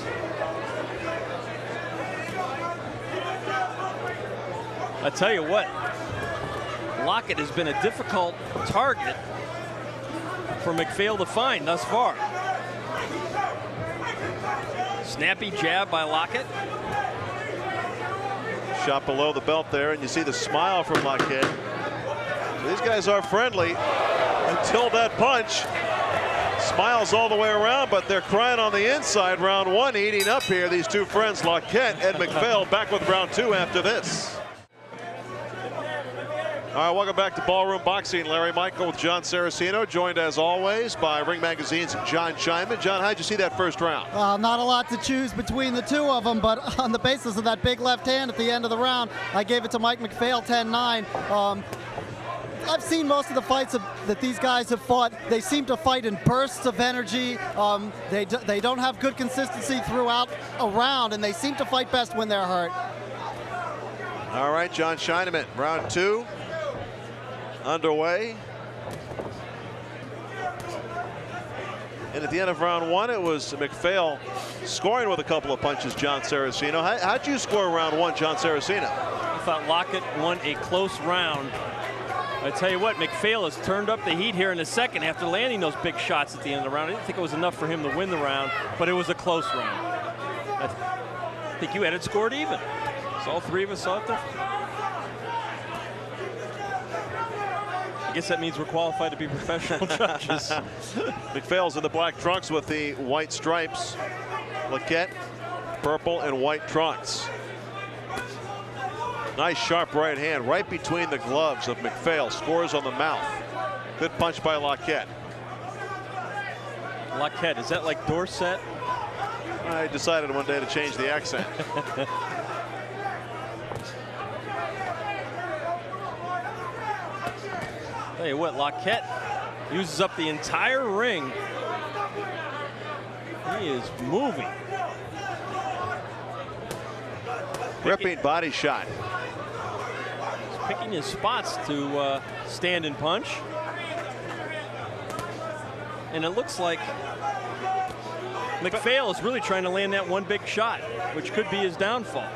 I tell you what, Lockett has been a difficult target for McFail to find thus far. Snappy jab by Lockett. Shot below the belt there, and you see the smile from Lockett. So these guys are friendly until that punch. Smiles all the way around, but they're crying on the inside. Round one eating up here. These two friends, Lockett and McFail, back with round two after this. All right, welcome back to Ballroom Boxing. Larry Michael with Jon Saraceno, joined as always by Ring Magazine's Jon Scheinman. Jon, how'd you see that first round? Not a lot to choose between the two of them, but on the basis of that big left hand at the end of the round, I gave it to Mike McFail 10-9. I've seen most of the fights that these guys have fought. They seem to fight in bursts of energy. They don't have good consistency throughout a round, and they seem to fight best when they're hurt. All right, Jon Scheinman, round two underway. And at the end of round one, it was McFail scoring with a couple of punches, Jon Saraceno. How'd you score round one, Jon Saraceno? I thought Lockett won a close round. I tell you what, McFail has turned up the heat here in the second after landing those big shots at the end of the round. I didn't think it was enough for him to win the round, but it was a close round. I think you had it scored even. So all three of us saw it there. I guess that means we're qualified to be professional judges. McFail's in the black trunks with the white stripes. Lockett, purple and white trunks. Nice sharp right hand right between the gloves of McFail. Scores on the mouth. Good punch by Lockett. Lockett, is that like Dorset? I decided one day to change the accent. Tell you what, Lockett uses up the entire ring. He is moving. Ripping body shot. He's picking his spots to stand and punch. And it looks like McFail is really trying to land that one big shot, which could be his downfall.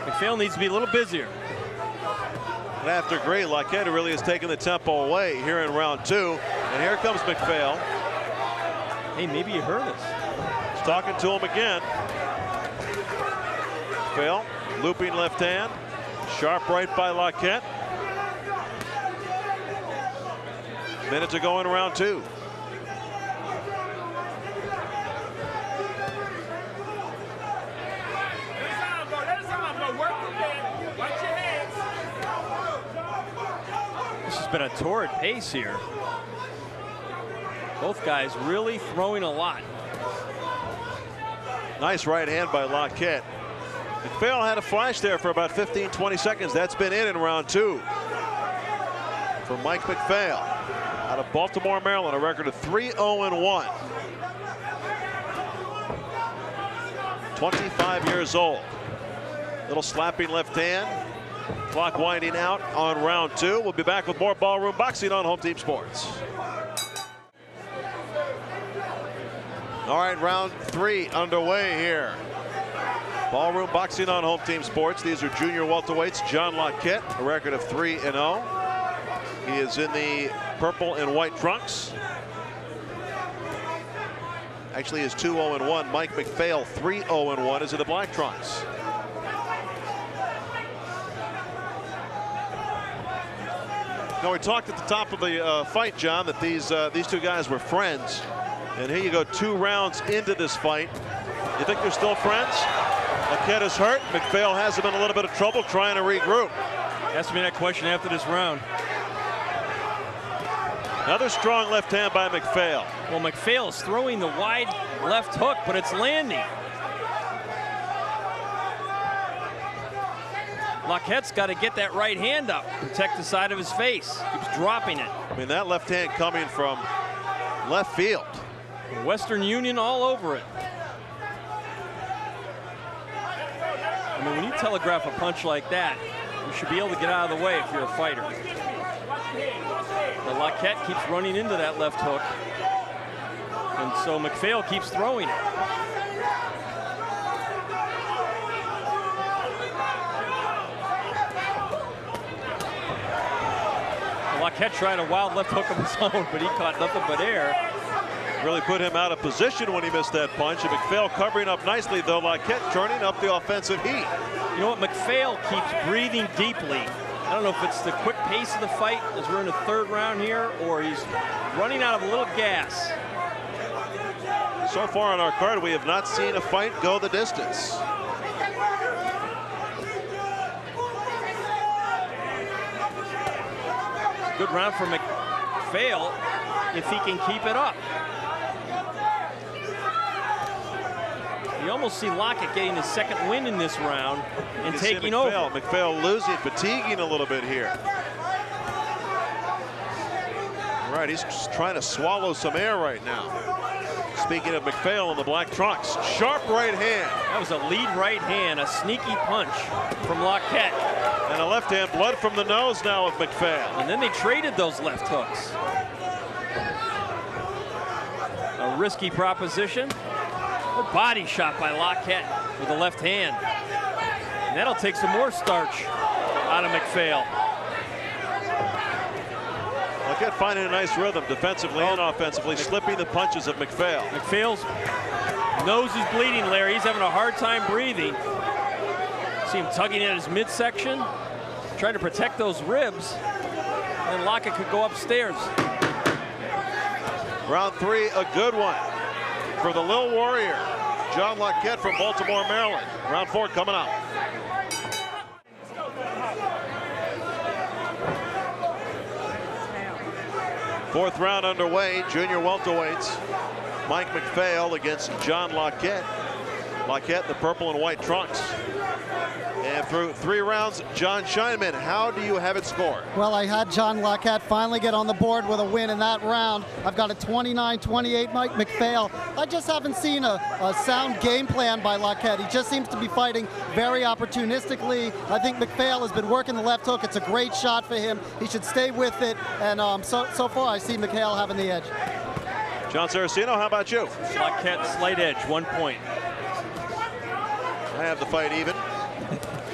McFail needs to be a little busier. And after Gray, Lockett really has taken the tempo away here in round two. And here comes McFail. Hey, maybe you heard us. He's talking to him again. McFail, looping left hand. Sharp right by Lockett. Minutes to go in round two. This has been a torrid pace here. Both guys really throwing a lot. Nice right hand by Lockett. McFail had a flash there for about 15-20 seconds. That's been it in round 2 for Mike McFail out of Baltimore, Maryland, a record of 3-0-1. 25 years old. Little slapping left hand. Clock winding out on round 2. We'll be back with more Ballroom Boxing on Home Team Sports. All right, round 3 underway here. Ballroom Boxing on Home Team Sports. These are junior welterweights. Jon Lockett, a record of 3-0. He is in the purple and white trunks. Actually is 2-0-1. Mike McFail 3-0-1 is in the black trunks. Now, we talked at the top of the fight, John, that these two guys were friends. And here you go, 2 rounds into this fight. You think they're still friends? Lockett is hurt. McFail has him in a little bit of trouble trying to regroup. Ask me that question after this round. Another strong left hand by McFail. Well, McFail is throwing the wide left hook, but it's landing. Lockett's got to get that right hand up, protect the side of his face. Keeps dropping it. I mean, that left hand coming from left field. Western Union all over it. I mean, when you telegraph a punch like that, you should be able to get out of the way if you're a fighter. But Lockett keeps running into that left hook. And so McFail keeps throwing it. Lockett tried a wild left hook of his own, but he caught nothing but air. Really put him out of position when he missed that punch. And McFail covering up nicely, though. Lockett turning up the offensive heat. You know what? McFail keeps breathing deeply. I don't know if it's the quick pace of the fight as we're in the 3rd round here, or he's running out of a little gas. So far on our card, we have not seen a fight go the distance. Good round for McFail if he can keep it up. You almost see Lockett getting his 2nd win in this round and taking over. McFail losing, fatiguing a little bit here. All right, he's just trying to swallow some air right now. Speaking of McFail in the black trunks, sharp right hand. That was a lead right hand, a sneaky punch from Lockett. And a left hand, blood from the nose now of McFail. And then they traded those left hooks. A risky proposition. A body shot by Lockett with the left hand. And that'll take some more starch out of McFail. Lockett finding a nice rhythm defensively and offensively, slipping the punches of McFail. McFail's nose is bleeding, Larry. He's having a hard time breathing. See him tugging at his midsection, trying to protect those ribs. And Lockett could go upstairs. Round 3, a good one for the Lil Warrior, Jon Lockett from Baltimore, Maryland. Round 4 coming up. Fourth round underway, junior welterweights. Mike McFail against Jon Lockett. Lockett in the purple and white trunks. And through 3 rounds, John Scheinman, how do you have it scored? Well, I had Jon Lockett finally get on the board with a win in that round. I've got a 29-28 Mike McFail. I just haven't seen a sound game plan by Lockett. He just seems to be fighting very opportunistically. I think McFail has been working the left hook. It's a great shot for him. He should stay with it. And so far, I see McFail having the edge. Jon Saraceno, how about you? Lockett, slight edge, 1 point. I have the fight even.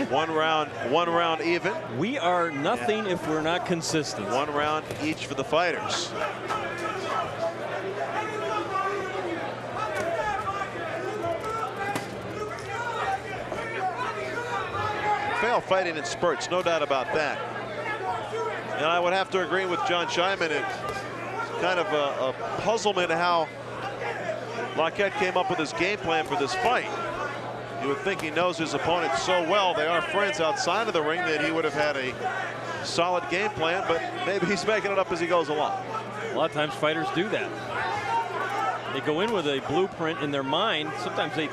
One round even. We are nothing if we're not consistent. 1 round each for the fighters. McFail fighting in spurts, no doubt about that. And I would have to agree with John Scheinman. It's kind of a puzzlement how Lockett came up with his game plan for this fight. You would think he knows his opponent so well, they are friends outside of the ring, that he would have had a solid game plan, but maybe he's making it up as he goes along. A lot of times fighters do that. They go in with a blueprint in their mind. Sometimes they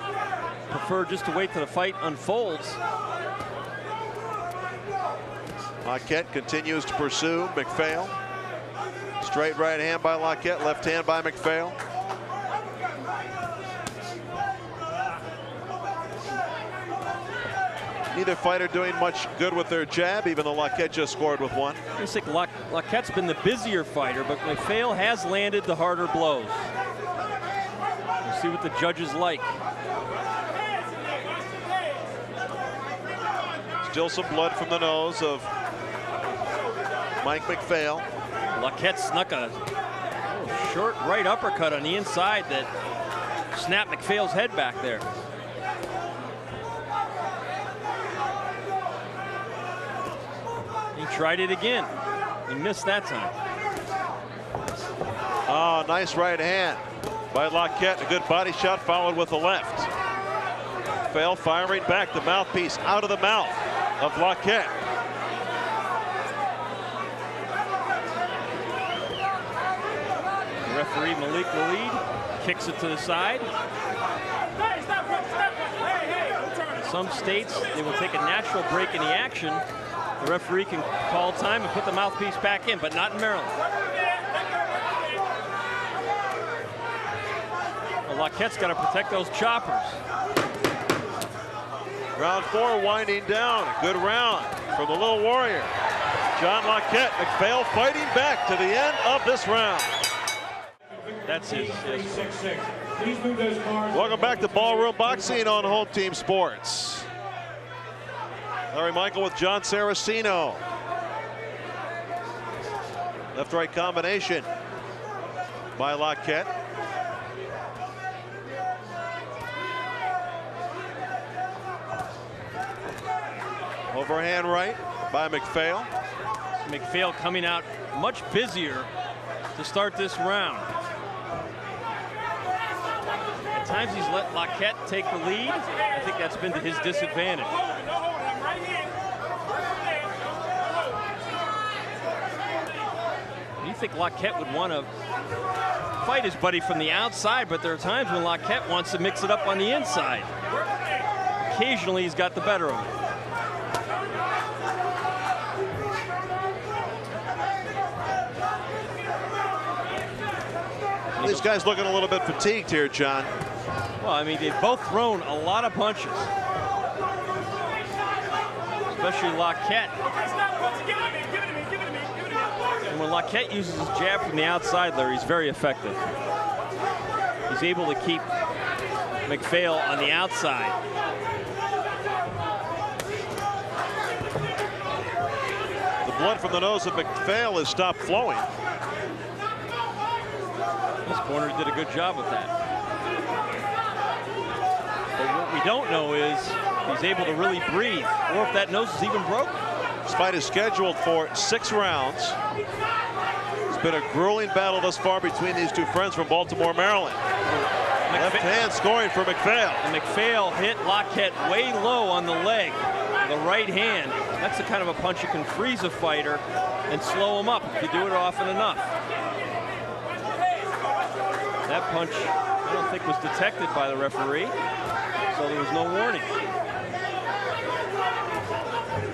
prefer just to wait till the fight unfolds. Lockett continues to pursue McFail. Straight right hand by Lockett, left hand by McFail. Neither fighter doing much good with their jab, even though Lockett just scored with one. I think Lockett's been the busier fighter, but McFail has landed the harder blows. We'll see what the judges like. Still some blood from the nose of Mike McFail. Lockett snuck a short right uppercut on the inside that snapped McFail's head back there. He tried it again. He missed that time. Oh, nice right hand by Lockett. A good body shot followed with the left. McFail firing back, the mouthpiece out of the mouth of Lockett. Referee MALIK WALEED kicks it to the side. In some states, they will take a natural break in the action. The referee can call time and put the mouthpiece back in, but not in Maryland. Well, Lockett's got to protect those choppers. Round 4 winding down. A good round from the little warrior. John Lockett. McFail fighting back to the end of this round. That's his. Welcome back to Ballroom Boxing on Home Team Sports. Larry Michael with Jon Saraceno. Left-right combination by Lockett. Overhand right by McFail. McFail coming out much busier to start this round. At times he's let Lockett take the lead. I think that's been to his disadvantage. You think Lockett would want to fight his buddy from the outside, but there are times when Lockett wants to mix it up on the inside. Occasionally he's got the better of it. These guys looking a little bit fatigued here, John. Well, I mean, they've both thrown a lot of punches. Especially Lockett. And when Lockett uses his jab from the outside, Larry, he's very effective. He's able to keep McFail on the outside. The blood from the nose of McFail has stopped flowing. This corner did a good job with that. But what we don't know is if he's able to really breathe, or if that nose is even broken. This fight is scheduled for 6 rounds. It's been a grueling battle thus far between these two friends from Baltimore, Maryland. Left hand scoring for McFail. And McFail hit Lockett way low on the leg, the right hand. That's the kind of a punch you can freeze a fighter and slow him up if you do it often enough. That punch, I don't think, was detected by the referee, so there was no warning.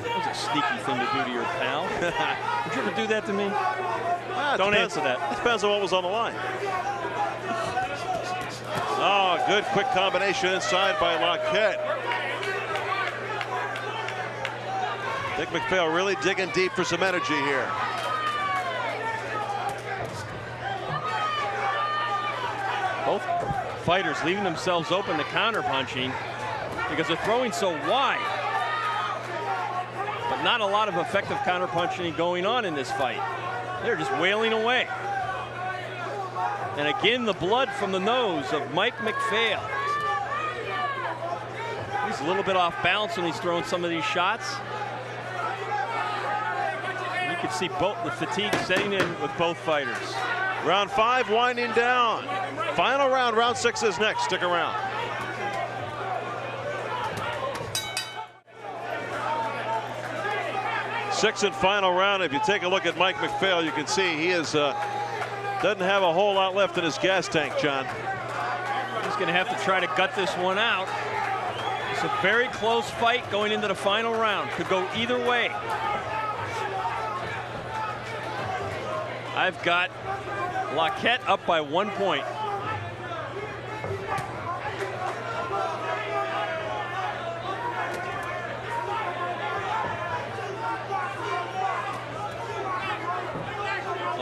That was a sneaky thing to do to your pal. Would you ever do that to me? Don't answer that. It depends on what was on the line. Oh, good quick combination inside by Lockett. Dick McFail really digging deep for some energy here. Both fighters leaving themselves open to counter-punching because they're throwing so wide. But not a lot of effective counter-punching going on in this fight. They're just wailing away. And again, the blood from the nose of Mike McFail. He's a little bit off balance when he's throwing some of these shots. You can see both the fatigue setting in with both fighters. Round 5 winding down. Final round, round 6 is next. Stick around. Sixth and final round. If you take a look at Mike McFail, you can see he is doesn't have a whole lot left in his gas tank, John. He's going to have to try to gut this one out. It's a very close fight going into the final round. Could go either way. I've got Lockett up by 1 point.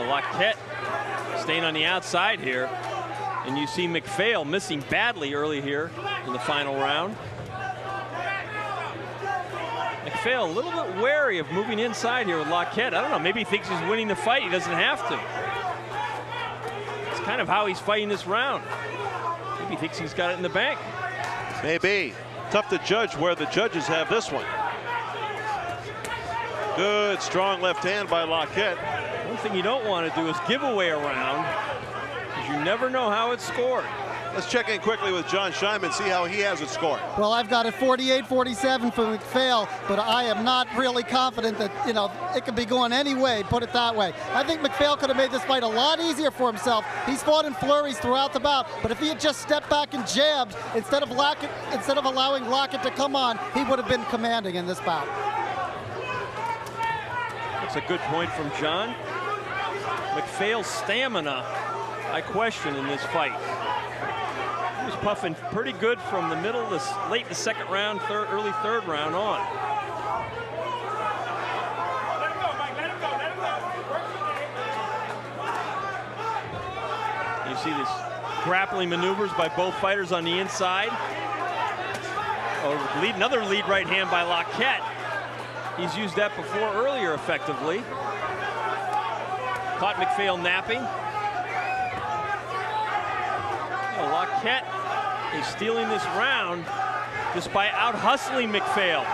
Lockett staying on the outside here. And you see McFail missing badly early here in the final round. McFail a little bit wary of moving inside here with Lockett. I don't know, maybe he thinks he's winning the fight. He doesn't have to. It's kind of how he's fighting this round. Maybe he thinks he's got it in the bank. Maybe. Tough to judge where the judges have this one. Good, strong left hand by Lockett. One thing you don't want to do is give away a round, because you never know how it's scored. Let's check in quickly with Jon Scheinman, see how he has it scored. Well, I've got it 48-47 for McFail, but I am not really confident that, you know, it could be going any way, put it that way. I think McFail could have made this fight a lot easier for himself. He's fought in flurries throughout the bout, but if he had just stepped back and jabbed, instead of allowing Lockett to come on, he would have been commanding in this bout. That's a good point from John. McFail's stamina, I question in this fight. He was puffing pretty good from the middle of this, late in the second round, early third round on. You see these grappling maneuvers by both fighters on the inside. Oh, another lead right hand by Lockett. He's used that before earlier effectively. Caught McFail napping. Oh, Lockett is stealing this round just by out-hustling McFail.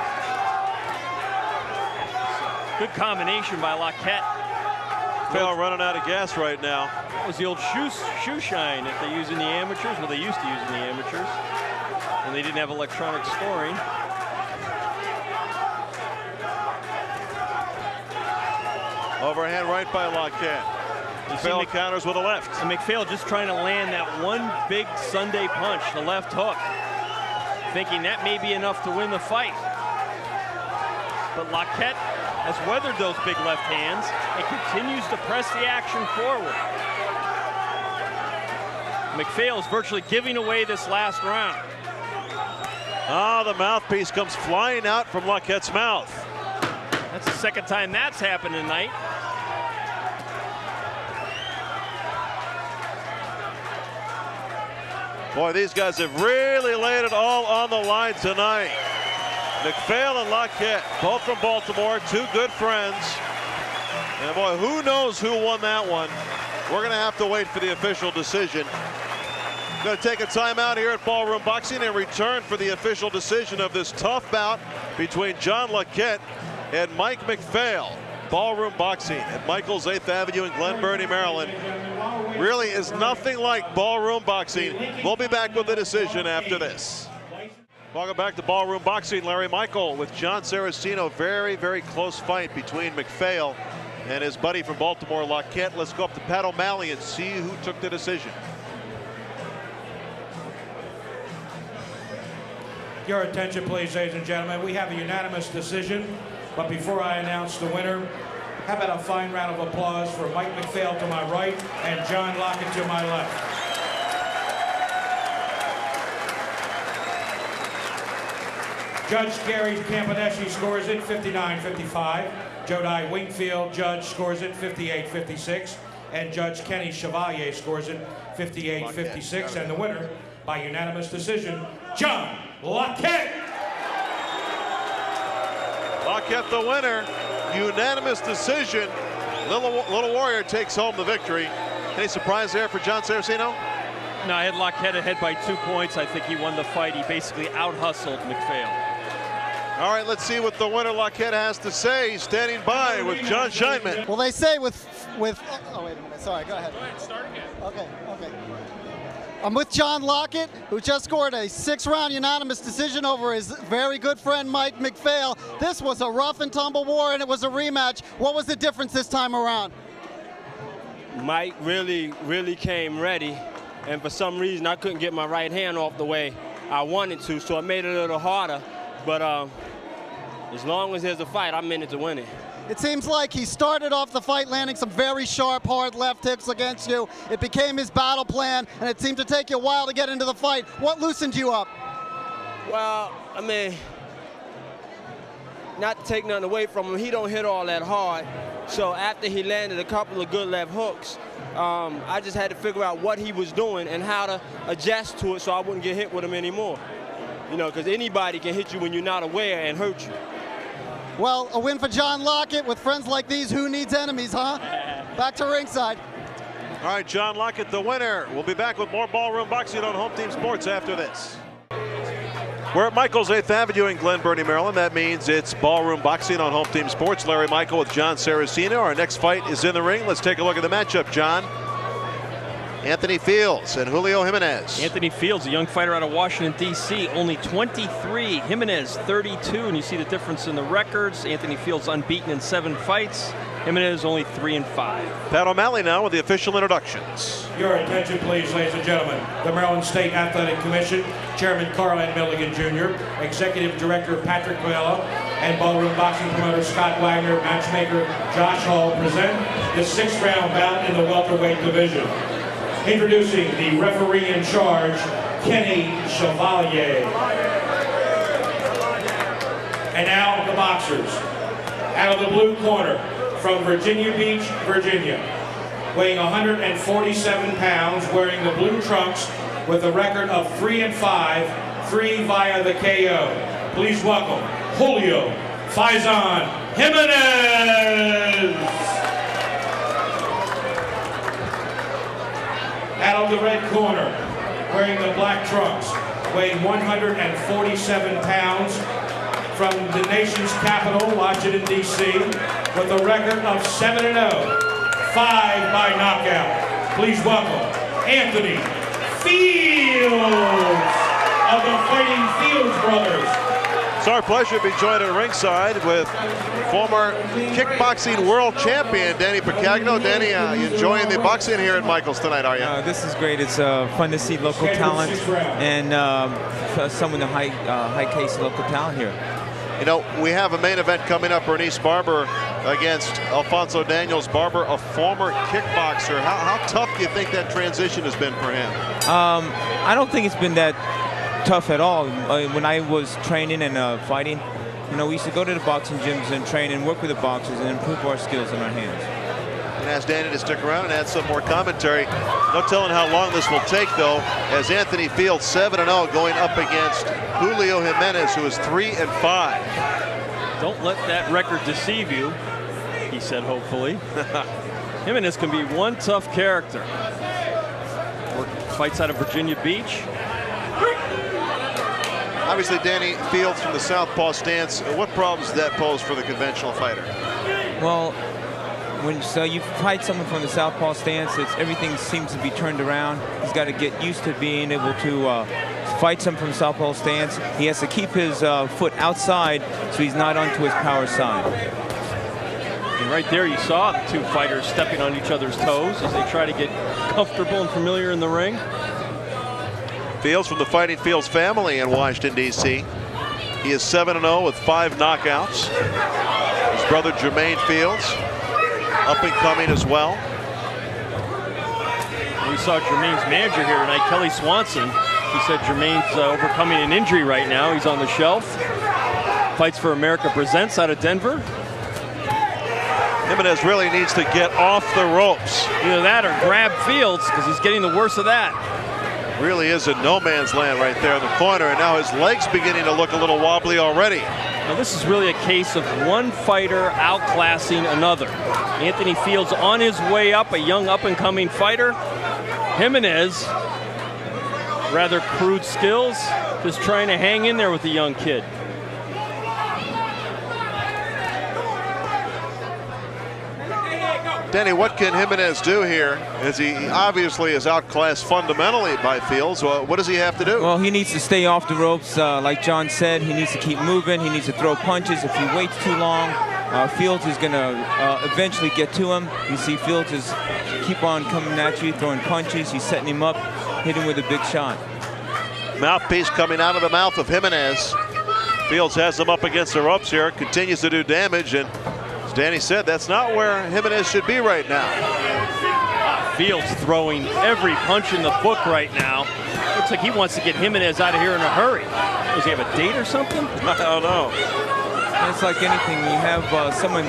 Good combination by Lockett. McFail running out of gas right now. That was the old shoe shine that they use in the amateurs. Well, they used to use in the amateurs when they didn't have electronic scoring. Overhand right by Lockett. McFail counters with a left. And McFail just trying to land that one big Sunday punch, the left hook, thinking that may be enough to win the fight. But Lockett has weathered those big left hands and continues to press the action forward. McFail is virtually giving away this last round. Ah, the mouthpiece comes flying out from Lockett's mouth. That's the second time that's happened tonight. Boy, these guys have really laid it all on the line tonight. McFail and Lockett, both from Baltimore, two good friends. And boy, who knows who won that one? We're going to have to wait for the official decision. Going to take a timeout here at Ballroom Boxing and return for the official decision of this tough bout between Jon Lockett and Mike McFail. Ballroom Boxing at Michael's 8th Avenue in Glen Burnie, Maryland. Really is nothing like Ballroom Boxing. We'll be back with the decision after this. Welcome back to Ballroom Boxing. Larry Michael with Jon Saraceno. Very, very close fight between McFail and his buddy from Baltimore, Lockett. Let's go up to Pat O'Malley and see who took the decision. Your attention, please, ladies and gentlemen. We have a unanimous decision. But before I announce the winner, how about a fine round of applause for Mike McFail to my right and Jon Lockett to my left. Judge Gary Campaneschi scores it 59-55. Jodi Wingfield, judge, scores it 58-56. And Judge Kenny Chevalier scores it 58-56. And the winner, by unanimous decision, Jon Lockett. Lockett the winner, unanimous decision. Little Warrior takes home the victory. Any surprise there for Jon Saraceno? No, I had Lockett ahead by 2 points. I think he won the fight. He basically out-hustled McFail. All right, let's see what the winner Lockett has to say. He's standing by with Jon Scheinman. Well, they say with oh, wait a minute. Sorry, go ahead. Go ahead, start again. Okay. I'm with John Lockett, who just scored a 6-round unanimous decision over his very good friend Mike McFail. This was a rough and tumble war, and it was a rematch. What was the difference this time around? Mike really came ready, and for some reason I couldn't get my right hand off the way I wanted to, so it made it a little harder. But as long as there's a fight, I'm in it to win it. It seems like he started off the fight landing some very sharp, hard left hooks against you. It became his battle plan, and it seemed to take you a while to get into the fight. What loosened you up? Well, I mean, not to take nothing away from him, he don't hit all that hard. So after he landed a couple of good left hooks, I just had to figure out what he was doing and how to adjust to it so I wouldn't get hit with him anymore. You know, because anybody can hit you when you're not aware and hurt you. Well, a win for John Lockett. With friends like these, who needs enemies, huh? Back to ringside. All right, John Lockett, the winner. We'll be back with more Ballroom Boxing on Home Team Sports after this. We're at Michael's 8th Avenue in Glen Burnie, Maryland. That means it's Ballroom Boxing on Home Team Sports. Larry Michael with Jon Saraceno. Our next fight is in the ring. Let's take a look at the matchup, John. Anthony Fields and Julio Jimenez. Anthony Fields, a young fighter out of Washington, D.C., only 23. Jimenez, 32, and you see the difference in the records. Anthony Fields unbeaten in 7 fights. Jimenez only 3 and 5. Pat O'Malley now with the official introductions. Your attention, please, ladies and gentlemen. The Maryland State Athletic Commission, Chairman Carl N. Milligan Jr., Executive Director Patrick Coelho, and Ballroom Boxing promoter Scott Wagner, matchmaker Josh Hall present the 6th-round bout in the welterweight division. Introducing the referee in charge, Kenny Chevalier. And now the boxers. Out of the blue corner, from Virginia Beach, Virginia, weighing 147 pounds, wearing the blue trunks with a record of 3 and 5, 3 via the KO. Please welcome Julio Faison Jimenez. Out of the red corner, wearing the black trunks, weighing 147 pounds, from the nation's capital, Washington, D.C., with a record of 7-0, 5 by knockout. Please welcome Anthony Fields of the Fighting Fields Brothers. It's our pleasure to be joined at ringside with former kickboxing world champion Danny Boccagno. Danny, you enjoying the boxing here at Michael's tonight, are you? This is great. It's fun to see local talent and some of the high-case local talent here. You know, we have a main event coming up, Bernice Barber against Alfonzo Daniels. Barber, a former kickboxer. How tough do you think that transition has been for him? I don't think it's been that tough at all. When I was training and fighting, you know, we used to go to the boxing gyms and train and work with the boxers and improve our skills in our hands. And ask Danny to stick around and add some more commentary. No telling how long this will take, though, as Anthony Fields 7-0 going up against Julio Jimenez, who is 3 and 5. Don't let that record deceive you, he said, hopefully. Jimenez can be one tough character. Fights out of Virginia Beach. Obviously, Danny Fields from the southpaw stance. What problems does that pose for the conventional fighter? Well, when you fight someone from the southpaw stance, everything seems to be turned around. He's got to get used to being able to fight someone from southpaw stance. He has to keep his foot outside so he's not onto his power side. And right there you saw the two fighters stepping on each other's toes as they try to get comfortable and familiar in the ring. Fields from the Fighting Fields family in Washington, D.C. He is 7-0 with 5 knockouts. His brother Jermaine Fields, up and coming as well. We saw Jermaine's manager here tonight, Kelly Swanson. He said Jermaine's overcoming an injury right now. He's on the shelf. Fights for America Presents out of Denver. Jimenez really needs to get off the ropes. Either that or grab Fields, because he's getting the worst of that. Really is a no man's land right there in the corner, and now his legs beginning to look a little wobbly already. Now this is really a case of one fighter outclassing another. Anthony Fields on his way up, a young up-and-coming fighter. Jimenez, rather crude skills, just trying to hang in there with the young kid. Danny, what can Jimenez do here? As he obviously is outclassed fundamentally by Fields. Well, what does he have to do? Well, he needs to stay off the ropes. Like Jon said, he needs to keep moving. He needs to throw punches. If he waits too long, Fields is going to eventually get to him. You see Fields is keep on coming at you, throwing punches. He's setting him up, hitting with a big shot. Mouthpiece coming out of the mouth of Jimenez. Fields has him up against the ropes here, continues to do damage, and as Danny said, that's not where Jimenez should be right now. Fields throwing every punch in the book right now. Looks like he wants to get Jimenez out of here in a hurry. Does he have a date or something? I don't know. It's like anything. You have someone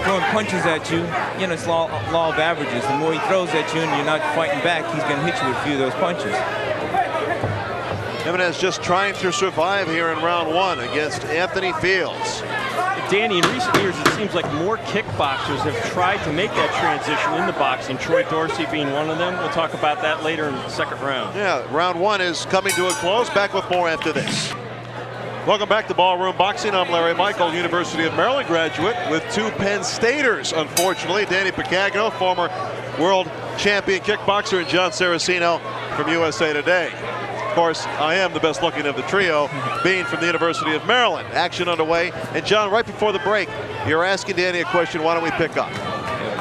throwing punches at you, you know, it's law of averages. The more he throws at you and you're not fighting back, he's going to hit you with a few of those punches. Jimenez just trying to survive here in round 1 against Anthony Fields. Danny, in recent years, it seems like more kickboxers have tried to make that transition into boxing, Troy Dorsey being one of them. We'll talk about that later in the second round. Yeah, round 1 is coming to a close. Back with more after this. Welcome back to Ballroom Boxing. I'm Larry Michael, University of Maryland graduate with 2 Penn Staters, unfortunately. Danny Boccagno, former world champion kickboxer, and Jon Saraceno from USA Today. Of course, I am the best looking of the trio, being from the University of Maryland. Action underway. And John, right before the break, you're asking Danny a question. Why don't we pick up?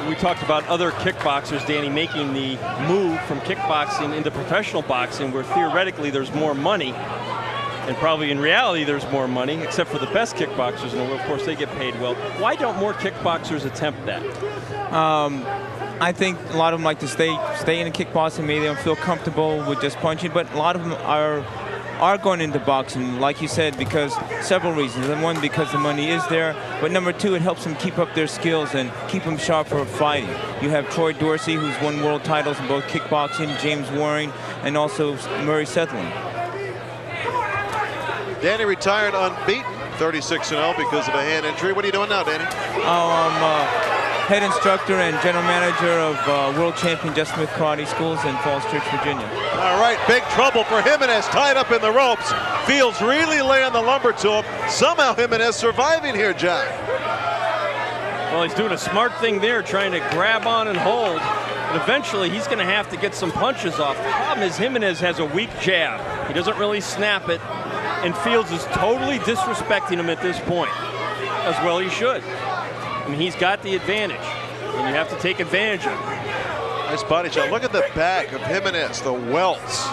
We talked about other kickboxers, Danny, making the move from kickboxing into professional boxing, where theoretically there's more money. And probably in reality there's more money, except for the best kickboxers in the world. Of course, they get paid well. Why don't more kickboxers attempt that? I think a lot of them like to stay in the kickboxing. Maybe they don't feel comfortable with just punching, but a lot of them are going into boxing, like you said, because several reasons. And one, because the money is there, but number 2, it helps them keep up their skills and keep them sharp for fighting. You have Troy Dorsey, who's won world titles in both kickboxing, James Waring, and also Murray Suitland. Danny retired unbeaten, 36-0 because of a hand injury. What are you doing now, Danny? I'm head instructor and general manager of world champion Just Smith Karate Schools in Falls Church, Virginia. All right, big trouble for Jimenez, tied up in the ropes. Fields really laying the lumber to him. Somehow Jimenez surviving here, John. Well, he's doing a smart thing there, trying to grab on and hold. But eventually, he's going to have to get some punches off. The problem is Jimenez has a weak jab. He doesn't really snap it. And Fields is totally disrespecting him at this point, as well he should. I mean, he's got the advantage, and you have to take advantage of it. Nice body shot. Look at the back of Jimenez, the welts.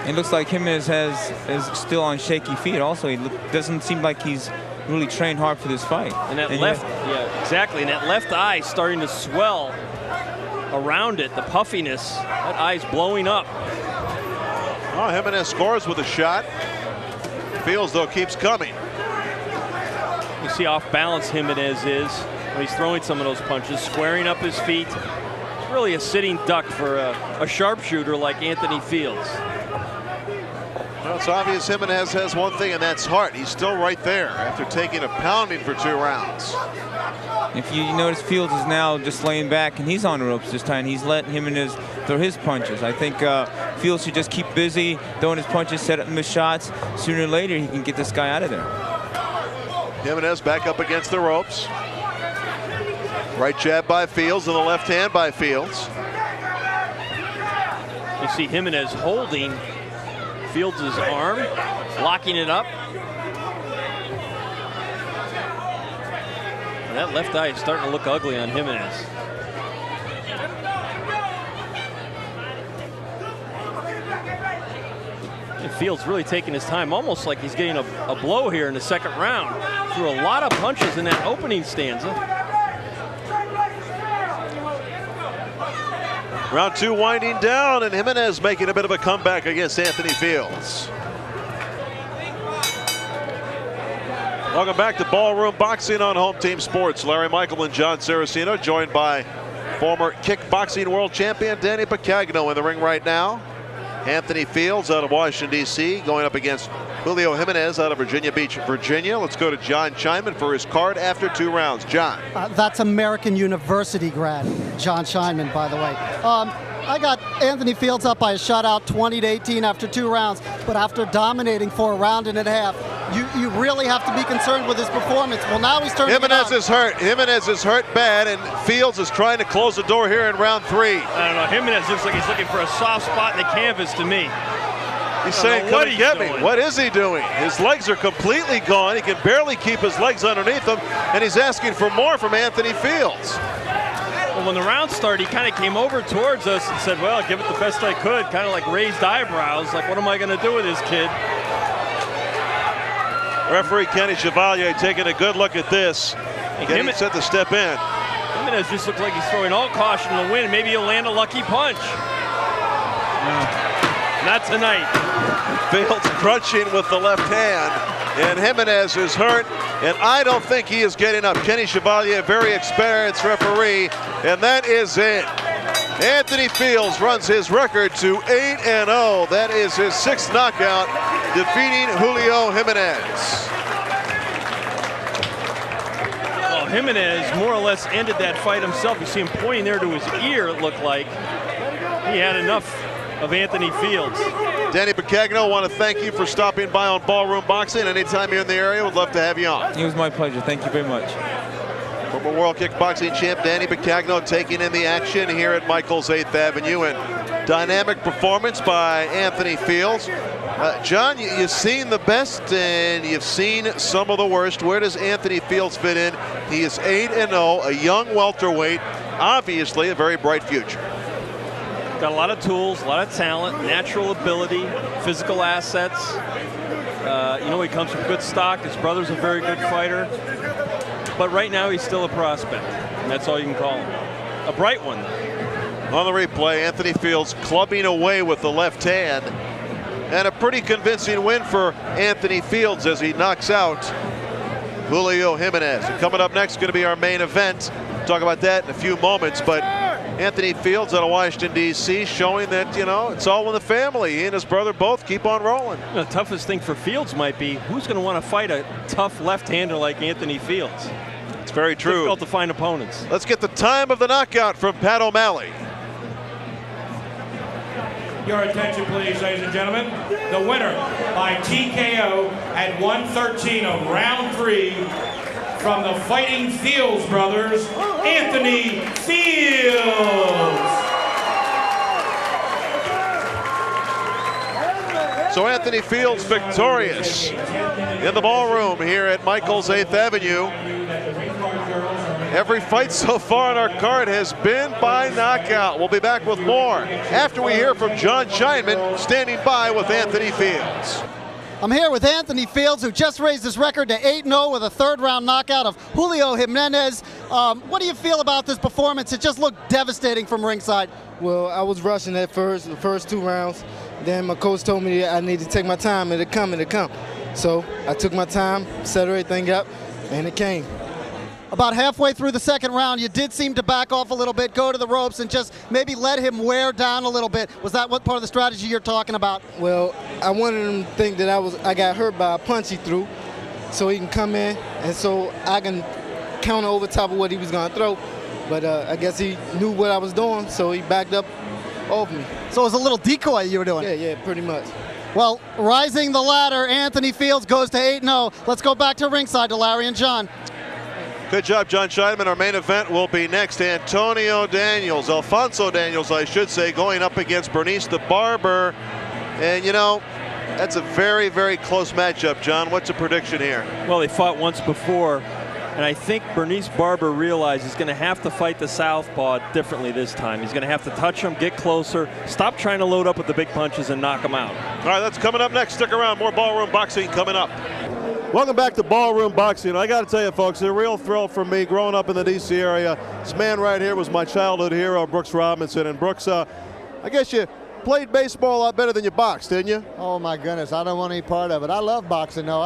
It looks like Jimenez is still on shaky feet. Also, he doesn't seem like he's really trained hard for this fight. And that left, yeah, exactly. And that left eye starting to swell around it, the puffiness. That eye's blowing up. Oh, Jimenez scores with a shot. Fields, though, keeps coming. You see off balance Jimenez is when he's throwing some of those punches, squaring up his feet. It's really a sitting duck for a sharpshooter like Anthony Fields. Well, it's obvious Jimenez has one thing, and that's heart. He's still right there after taking a pounding for 2 rounds. If you notice, Fields is now just laying back, and he's on the ropes this time. He's letting Jimenez throw his punches. I think Fields should just keep busy, throwing his punches, set up his shots. Sooner or later, he can get this guy out of there. Jimenez back up against the ropes. Right jab by Fields and the left hand by Fields. You see Jimenez holding Fields' arm, locking it up. And that left eye is starting to look ugly on Jimenez. And Fields really taking his time, almost like he's getting a blow here in the second round. Threw a lot of punches in that opening stanza. Round 2 winding down, and Jimenez making a bit of a comeback against Anthony Fields. Welcome back to Ballroom Boxing on Home Team Sports. Larry Michael and Jon Saraceno, joined by former kickboxing world champion Danny Boccagno in the ring right now. Anthony Fields out of Washington, D.C., going up against Julio Jimenez out of Virginia Beach, Virginia. Let's go to Jon Scheinman for his card after 2 rounds. John. That's American University grad, Jon Scheinman, by the way. I got Anthony Fields up by a shutout, 20-18 after 2 rounds. But after dominating for a round and a half, you really have to be concerned with his performance. Well, now he's turning Jimenez is hurt. Jimenez is hurt bad, and Fields is trying to close the door here in round 3. I don't know. Jimenez looks like he's looking for a soft spot in the canvas to me. He's saying, come and get me. What is he doing? His legs are completely gone. He can barely keep his legs underneath him, and he's asking for more from Anthony Fields. Well, when the round started, he kind of came over towards us and said, well, I'll give it the best I could, kind of like raised eyebrows, like, what am I going to do with this kid? Referee Kenny Chevalier taking a good look at this. Getting set to step in. Jimenez just looks like he's throwing all caution to the wind. Maybe he'll land a lucky punch. No. Not tonight. Fields crunching with the left hand, and Jimenez is hurt, and I don't think he is getting up. Kenny Chevalier, a very experienced referee, and that is it. Anthony Fields runs his record to 8-0. That is his 6th knockout, defeating Julio Jimenez. Well, Jimenez more or less ended that fight himself. You see him pointing there to his ear, it looked like. He had enough of Anthony Fields. Danny Boccagno, want to thank you for stopping by on Ballroom Boxing. Anytime you're in the area, we'd love to have you on. It was my pleasure. Thank you very much. Former World Kickboxing champ Danny Boccagno taking in the action here at Michael's 8th Avenue, and dynamic performance by Anthony Fields. John, you've seen the best and you've seen some of the worst. Where does Anthony Fields fit in? He is 8-0, a young welterweight, obviously a very bright future. Got a lot of tools, a lot of talent, natural ability, physical assets. You know, he comes from good stock. His brother's a very good fighter. But right now, he's still a prospect. And that's all you can call him. A bright one. On the replay, Anthony Fields clubbing away with the left hand. And a pretty convincing win for Anthony Fields as he knocks out Julio Jimenez. And coming up next is going to be our main event. Talk about that in a few moments. But Anthony Fields out of Washington, D.C., showing that, you know, it's all in the family. He and his brother both keep on rolling. The toughest thing for Fields might be, who's going to want to fight a tough left-hander like Anthony Fields? It's very true. Difficult to find opponents. Let's get the time of the knockout from Pat O'Malley. Your attention, please, ladies and gentlemen. The winner by TKO at 1:13 of round 3 from the Fighting Fields brothers, Anthony Fields. So Anthony Fields victorious in the ballroom here at Michael's 8th Avenue. Every fight so far on our card has been by knockout. We'll be back with more after we hear from Jon Scheinman standing by with Anthony Fields. I'm here with Anthony Fields, who just raised his record to 8-0 with a 3rd-round knockout of Julio Jimenez. What do you feel about this performance? It just looked devastating from ringside. Well, I was rushing at first, the first 2 rounds. Then my coach told me I need to take my time, it'll come. So I took my time, set everything up, and it came. About halfway through the 2nd round, you did seem to back off a little bit, go to the ropes, and just maybe let him wear down a little bit. Was that what part of the strategy you're talking about? Well, I wanted him to think that I got hurt by a punch he threw, so he can come in, and so I can counter over top of what he was going to throw. But I guess he knew what I was doing, so he backed up off me. So it was a little decoy you were doing? Yeah, pretty much. Well, rising the ladder, Anthony Fields goes to 8-0. Let's go back to ringside to Larry and John. Good job, Jon Scheinman. Our main event will be next. Alfonso Daniels, I should say, going up against Bernice the Barber. And, you know, that's a very, very close matchup, John. What's a prediction here? Well, they fought once before, and I think Bernice Barber realized he's going to have to fight the southpaw differently this time. He's going to have to touch him, get closer, stop trying to load up with the big punches and knock him out. All right, that's coming up next. Stick around. More Ballroom Boxing coming up. Welcome back to Ballroom Boxing. I got to tell you, folks, it's a real thrill for me growing up in the D.C. area. This man right here was my childhood hero, Brooks Robinson. And Brooks, I guess you played baseball a lot better than you boxed, didn't you? Oh, my goodness. I don't want any part of it. I love boxing, though.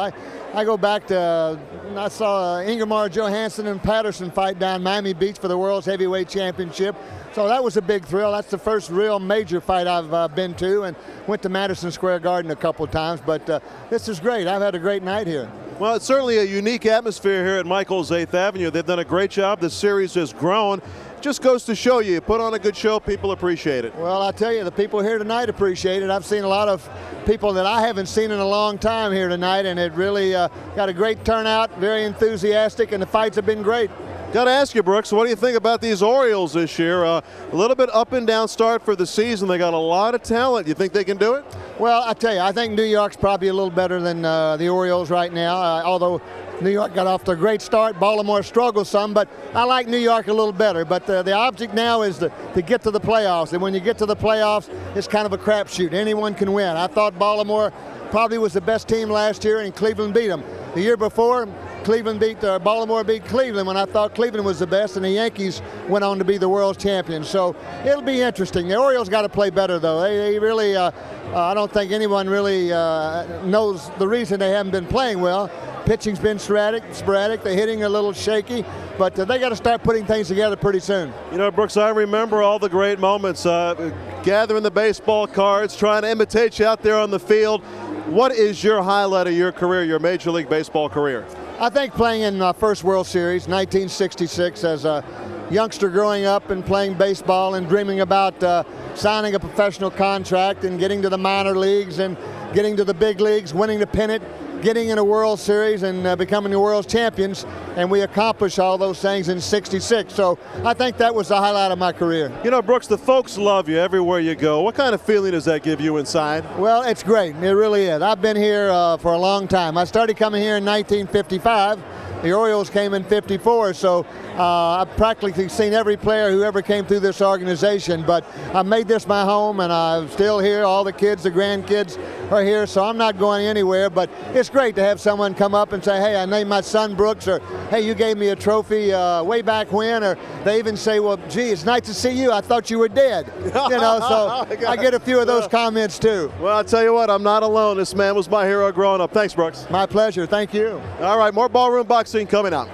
I go back to, I saw Ingemar Johansson and Patterson fight down Miami Beach for the World's Heavyweight Championship. So that was a big thrill. That's the first real major fight I've been to, and went to Madison Square Garden a couple of times. But this is great. I've had a great night here. Well, it's certainly a unique atmosphere here at Michael's 8th Avenue. They've done a great job. The series has grown. just goes to show you put on a good show, people appreciate it. Well, I tell you, the people here tonight appreciate it. I've seen a lot of people that I haven't seen in a long time here tonight, and it really got a great turnout, very enthusiastic, and the fights have been great. Got to ask you, Brooks, what do you think about these Orioles this year? A little bit up and down start for the season. They got a lot of talent. You think they can do it? Well, I tell you, I think New York's probably a little better than the Orioles right now, although New York got off to a great start. Baltimore struggled some, but I like New York a little better. But the object now is to get to the playoffs, and when you get to the playoffs, it's kind of a crapshoot. Anyone can win. I thought Baltimore probably was the best team last year, and Cleveland beat them. The year before, Baltimore beat Cleveland when I thought Cleveland was the best, and the Yankees went on to be the world champions. So it'll be interesting. The Orioles got to play better, though. They really, I don't think anyone really knows the reason they haven't been playing well. Pitching's been sporadic. The hitting a little shaky, but they got to start putting things together pretty soon. You know, Brooks, I remember all the great moments, gathering the baseball cards, trying to imitate you out there on the field. What is your highlight of your career, your Major League Baseball career? I think playing in my first World Series, 1966, as a youngster growing up and playing baseball and dreaming about signing a professional contract and getting to the minor leagues and getting to the big leagues, winning the pennant, getting in a World Series and becoming the world champions, and we accomplished all those things in '66. So I think that was the highlight of my career. You know, Brooks, the folks love you everywhere you go. What kind of feeling does that give you inside? Well, it's great. It really is. I've been here for a long time. I started coming here in 1955. The Orioles came in '54, so I've practically seen every player who ever came through this organization, but I made this my home, and I'm still here. All the kids, the grandkids are here, so I'm not going anywhere, but it's great to have someone come up and say, hey, I named my son Brooks, or hey, you gave me a trophy way back when, or they even say, well, gee, it's nice to see you. I thought you were dead. You know, so I get a few of those comments too. Well, I'll tell you what, I'm not alone. This man was my hero growing up. Thanks, Brooks. My pleasure. Thank you. All right, more Ballroom Boxing coming up.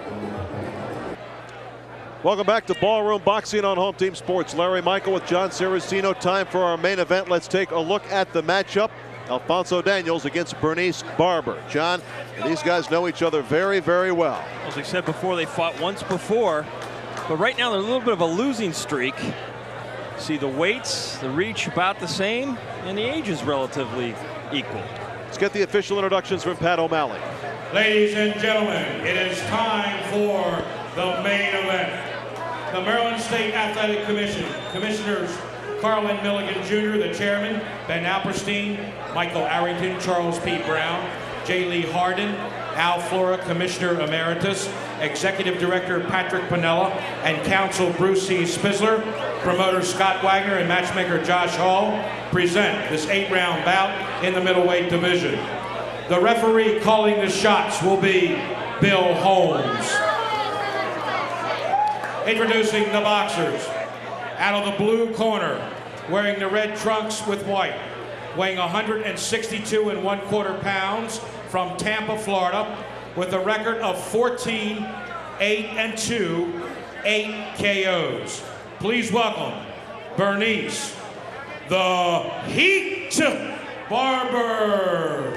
Welcome back to Ballroom Boxing on Home Team Sports. Larry Michael with Jon Saraceno. Time for our main event. Let's take a look at the matchup. Alfonso Daniels against Bernice Barber. John, these guys know each other very, very well. As we said before, they fought once before, but right now they're a little bit of a losing streak. See the weights, the reach about the same, and the age is relatively equal. Let's get the official introductions from Pat O'Malley. Ladies and gentlemen, it is time for the main event. The Maryland State Athletic Commission, Commissioners Carlin Milligan Jr., the chairman, Ben Alperstein, Michael Arrington, Charles P. Brown, J. Lee Hardin, Al Flora, Commissioner Emeritus, Executive Director Patrick Piniella, and Counsel Bruce C. Spizzler, Promoter Scott Wagner, and Matchmaker Josh Hall present this 8-round bout in the middleweight division. The referee calling the shots will be Bill Holmes. Introducing the boxers. Out of the blue corner, wearing the red trunks with white, weighing 162 1/4 pounds, from Tampa, Florida, with a record of 14, 8-2, 8 KOs. Please welcome Bernice, the Heat Barber.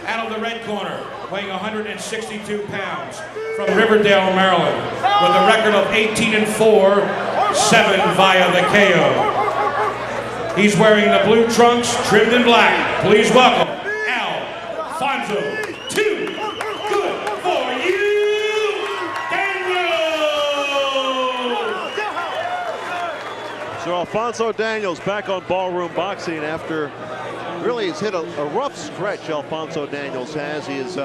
Out of the red corner, weighing 162 pounds, from Riverdale, Maryland, with a record of 18-4, 7 via the KO. He's wearing the blue trunks, trimmed in black. Please welcome Alfonzo. Too good for you, Daniels! So Alfonso Daniels back on Ballroom Boxing after really he's hit a rough stretch. Alfonso Daniels has. He has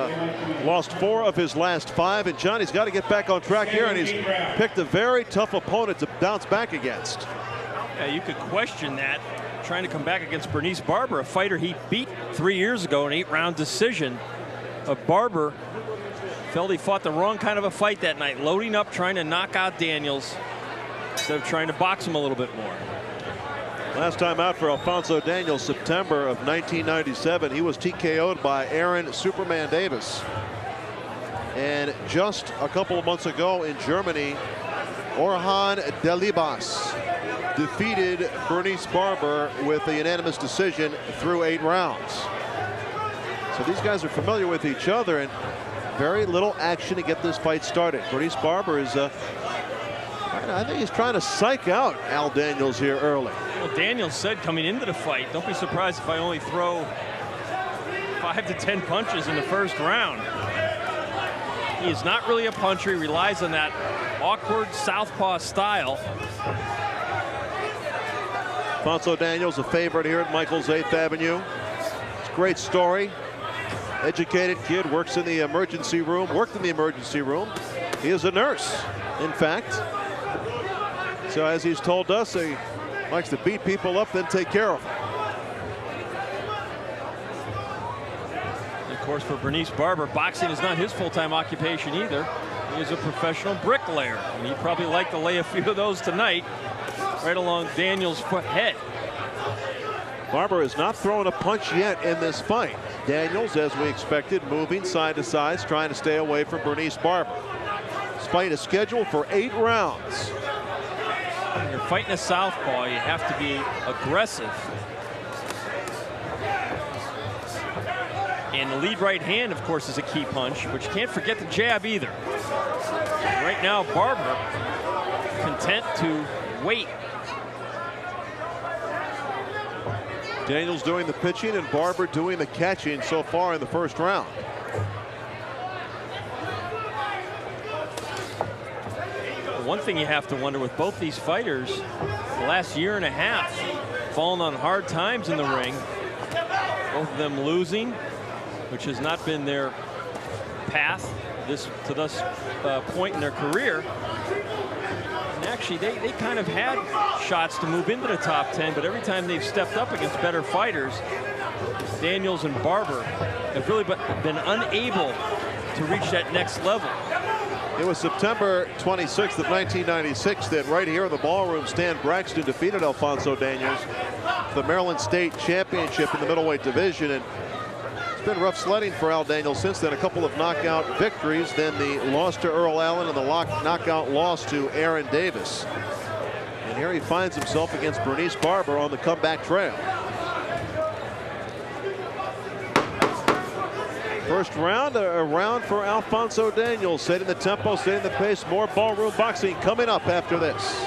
lost 4 of his last 5, and Johnny's got to get back on track here, and he's picked a very tough opponent to bounce back against. Yeah, you could question that, trying to come back against Bernice Barber, a fighter he beat 3 years ago, an 8-round decision. Barber felt he fought the wrong kind of a fight that night, loading up, trying to knock out Daniels instead of trying to box him a little bit more. Last time out for Alfonso Daniels, September of 1997, he was TKO'd by Aaron Superman Davis. And just a couple of months ago in Germany, Orhan Delibas defeated Bernice Barber with a unanimous decision through 8 rounds. So these guys are familiar with each other, and very little action to get this fight started. Bernice Barber is, I think he's trying to psych out Al Daniels here early. Well, Daniels said coming into the fight, don't be surprised if I only throw 5 to 10 punches in the first round. He is not really a puncher. He relies on that awkward southpaw style. Alfonzo Daniels, a favorite here at Michael's 8th Avenue. It's a great story. Educated kid, works in the emergency room, worked in the emergency room. He is a nurse, in fact. So as he's told us, he likes to beat people up, then take care of them. Of course, for Bernice Barber, boxing is not his full-time occupation either. He is a professional bricklayer, and he'd probably like to lay a few of those tonight, right along Daniels' head. Barber has not thrown a punch yet in this fight. Daniels, as we expected, moving side to side, trying to stay away from Bernice Barber. This fight is scheduled for 8 rounds. When you're fighting a southpaw, you have to be aggressive. And the lead right hand, of course, is a key punch, but you can't forget the jab either. Right now, Barber content to wait. Daniels doing the pitching and Barber doing the catching so far in the first round. One thing you have to wonder with both these fighters, the last year and a half, fallen on hard times in the ring. Both of them losing, which has not been their path to this point in their career. And actually, they kind of had shots to move into the top 10, but every time they've stepped up against better fighters, Daniels and Barber have really been unable to reach that next level. It was September 26th of 1996 that right here in the ballroom, Stan Braxton defeated Alfonzo Daniels for the Maryland State Championship in the middleweight division. And it's been rough sledding for Al Daniels since then. A couple of knockout victories, then the loss to Earl Allen and the knockout loss to Aaron Davis. And here he finds himself against Bernice Barber on the comeback trail. First round, a round for Alfonzo Daniels, setting the tempo, setting the pace. More ballroom boxing coming up after this.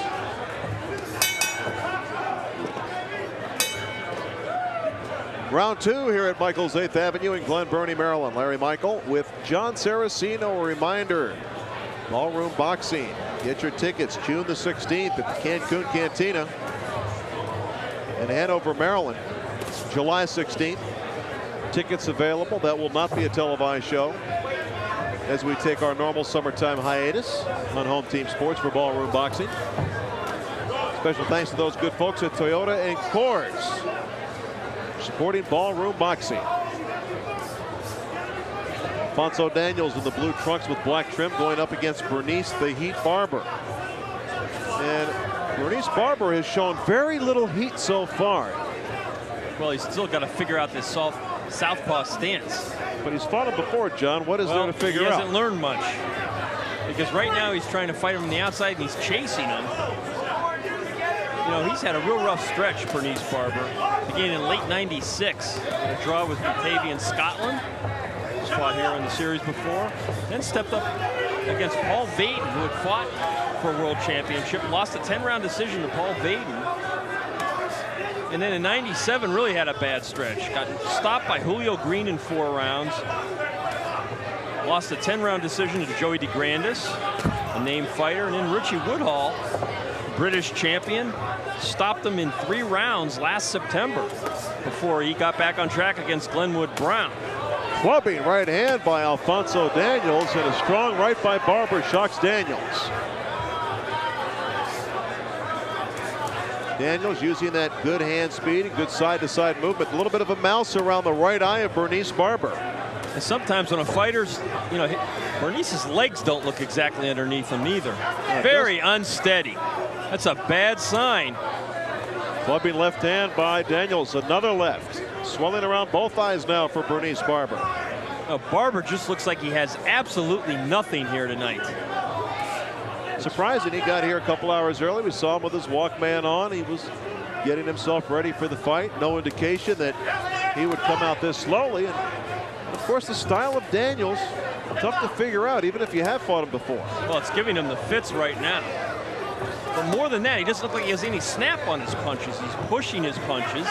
Round 2 here at Michael's 8th Avenue in Glen Burnie, Maryland. Larry Michael with Jon Saraceno. A reminder, Ballroom Boxing. Get your tickets June the 16th at the Cancun Cantina in Hanover, Maryland. July 16th. Tickets available. That will not be a televised show as we take our normal summertime hiatus on Home Team Sports for Ballroom Boxing. Special thanks to those good folks at Toyota and Coors supporting Ballroom Boxing. Alfonzo Daniels in the blue trunks with black trim going up against Bernice the Heat Barber. And Bernice Barber has shown very little heat so far. Well, he's still got to figure out this southpaw stance. But he's fought him before, John. What is there to figure out? He hasn't learned much. Because right now he's trying to fight him on the outside and he's chasing him. You know, he's had a real rough stretch, Bernice Barber. Began in late '96. A draw with Batavian Scotland. Just fought here in the series before. Then stepped up against Paul Vaden, who had fought for a world championship. Lost a 10-round decision to Paul Vaden. And then in '97 really had a bad stretch. Got stopped by Julio Green in 4 rounds. Lost a 10-round decision to Joey DeGrandis, a named fighter. And then Richie Woodhall, British champion, stopped him in 3 rounds last September before he got back on track against Glenwood Brown. Clubbing right hand by Alfonzo Daniels, and a strong right by Barber shocks Daniels. Daniels using that good hand speed and good side-to-side movement. A little bit of a mouse around the right eye of Bernice Barber. And sometimes when a fighter's, you know, Bernice's legs don't look exactly underneath him either. Very unsteady. That's a bad sign. Clubbing left hand by Daniels. Another left. Swelling around both eyes now for Bernice Barber. Barber just looks like he has absolutely nothing here tonight. Surprising he got here a couple hours early. We saw him with his Walkman on. He was getting himself ready for the fight. No indication that he would come out this slowly. And of course, the style of Daniels tough to figure out, even if you have fought him before. Well, it's giving him the fits right now. But more than that, he doesn't look like he has any snap on his punches. He's pushing his punches.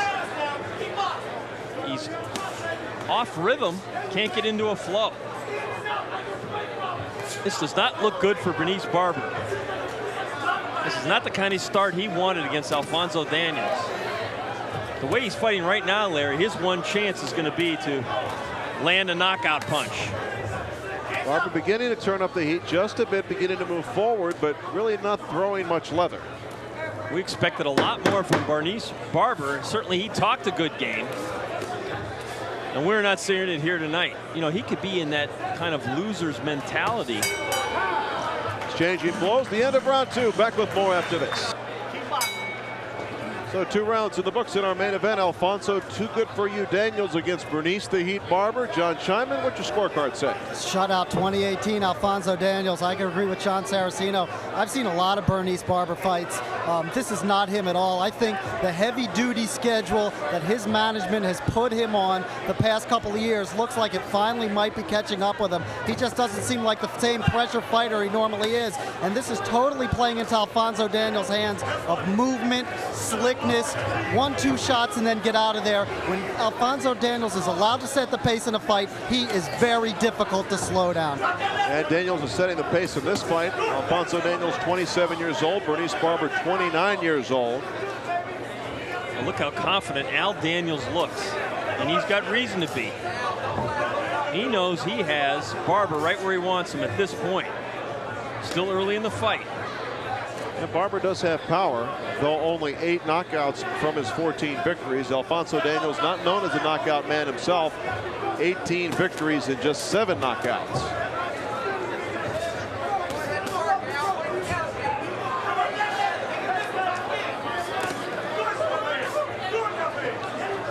He's off rhythm, can't get into a flow. This does not look good for Bernice Barber. This is not the kind of start he wanted against Alfonzo Daniels. The way he's fighting right now, Larry, his one chance is going to be to land a knockout punch. Barber beginning to turn up the heat just a bit, beginning to move forward, but really not throwing much leather. We expected a lot more from Bernice Barber. Certainly he talked a good game. And we're not seeing it here tonight. You know, he could be in that kind of loser's mentality. Exchanging blows, the end of round 2. Back with more after this. So 2 rounds in the books in our main event. Alfonzo, too good for you Daniels against Bernice the Heat Barber. Jon Scheinman, what's your scorecard say? Shutout 2018, Alfonzo Daniels. I can agree with Jon Saraceno. I've seen a lot of Bernice Barber fights. This is not him at all. I think the heavy-duty schedule that his management has put him on the past couple of years looks like it finally might be catching up with him. He just doesn't seem like the same pressure fighter he normally is. And this is totally playing into Alfonzo Daniels' hands of movement, slickness, 1-2 shots, and then get out of there. When Alfonzo Daniels is allowed to set the pace in a fight, he is very difficult to slow down. And Daniels is setting the pace in this fight. Alfonzo Daniels, 27 years old. Bernice Barber, 29 years old. And look how confident Al Daniels looks. And he's got reason to be. He knows he has Barber right where he wants him at this point. Still early in the fight. And Barber does have power, though only 8 knockouts from his 14 victories. Alfonzo Daniels, not known as a knockout man himself, 18 victories and just 7 knockouts.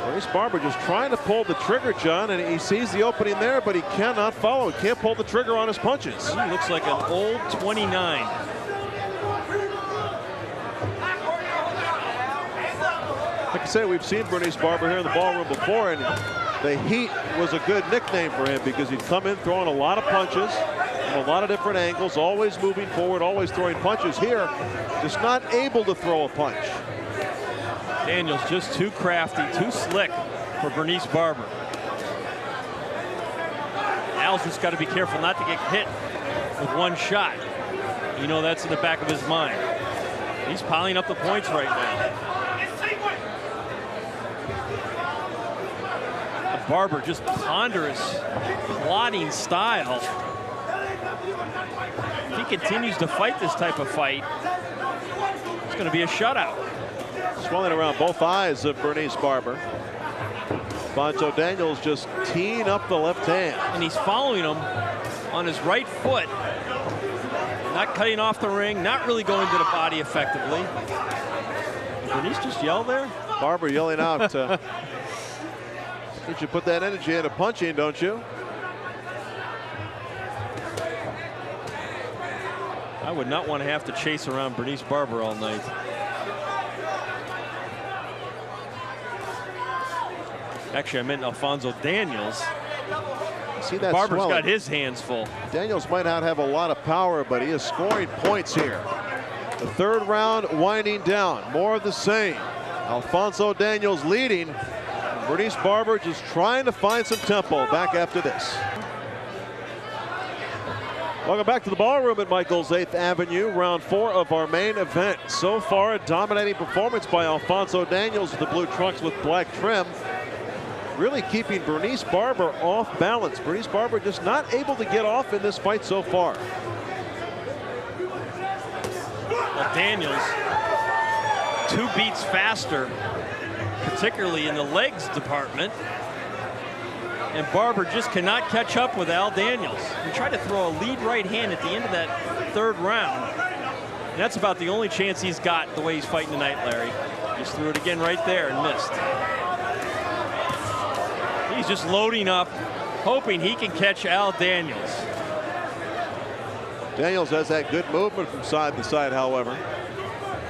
Bernice Barber just trying to pull the trigger, John, and he sees the opening there, but he cannot follow. He can't pull the trigger on his punches. He looks like an old 29. Like I say, we've seen Bernice Barber here in the ballroom before, and the Heat was a good nickname for him because he'd come in throwing a lot of punches from a lot of different angles, always moving forward, always throwing punches. Here, just not able to throw a punch. Daniels just too crafty, too slick for Bernice Barber. Al's just got to be careful not to get hit with one shot. You know that's in the back of his mind. He's piling up the points right now. Barber just ponderous, plodding style. If he continues to fight this type of fight, it's going to be a shutout. Swelling around both eyes of Bernice Barber. Alfonzo Daniels just teeing up the left hand. And he's following him on his right foot. Not cutting off the ring, not really going to the body effectively. Did Bernice just yell there? Barber yelling out. You should put that energy into punching, don't you? I would not want to have to chase around Bernice Barber all night. Actually, I meant Alfonzo Daniels. See that Barber's swelling. got his hands full. Daniels might not have a lot of power, but he is scoring points here. The 3rd round winding down. More of the same. Alfonzo Daniels leading. Bernice Barber just trying to find some tempo. Back after this. Welcome back to the ballroom at Michael's 8th Avenue. Round 4 of our main event. So far, a dominating performance by Alfonzo Daniels with the blue trunks with black trim. Really keeping Bernice Barber off balance. Bernice Barber just not able to get off in this fight so far. Well, Daniels, 2 beats faster, particularly in the legs department. And Barber just cannot catch up with Al Daniels. He tried to throw a lead right hand at the end of that 3rd round. And that's about the only chance he's got the way he's fighting tonight, Larry. Just threw it again right there and missed. He's just loading up, hoping he can catch Al Daniels. Daniels has that good movement from side to side, however.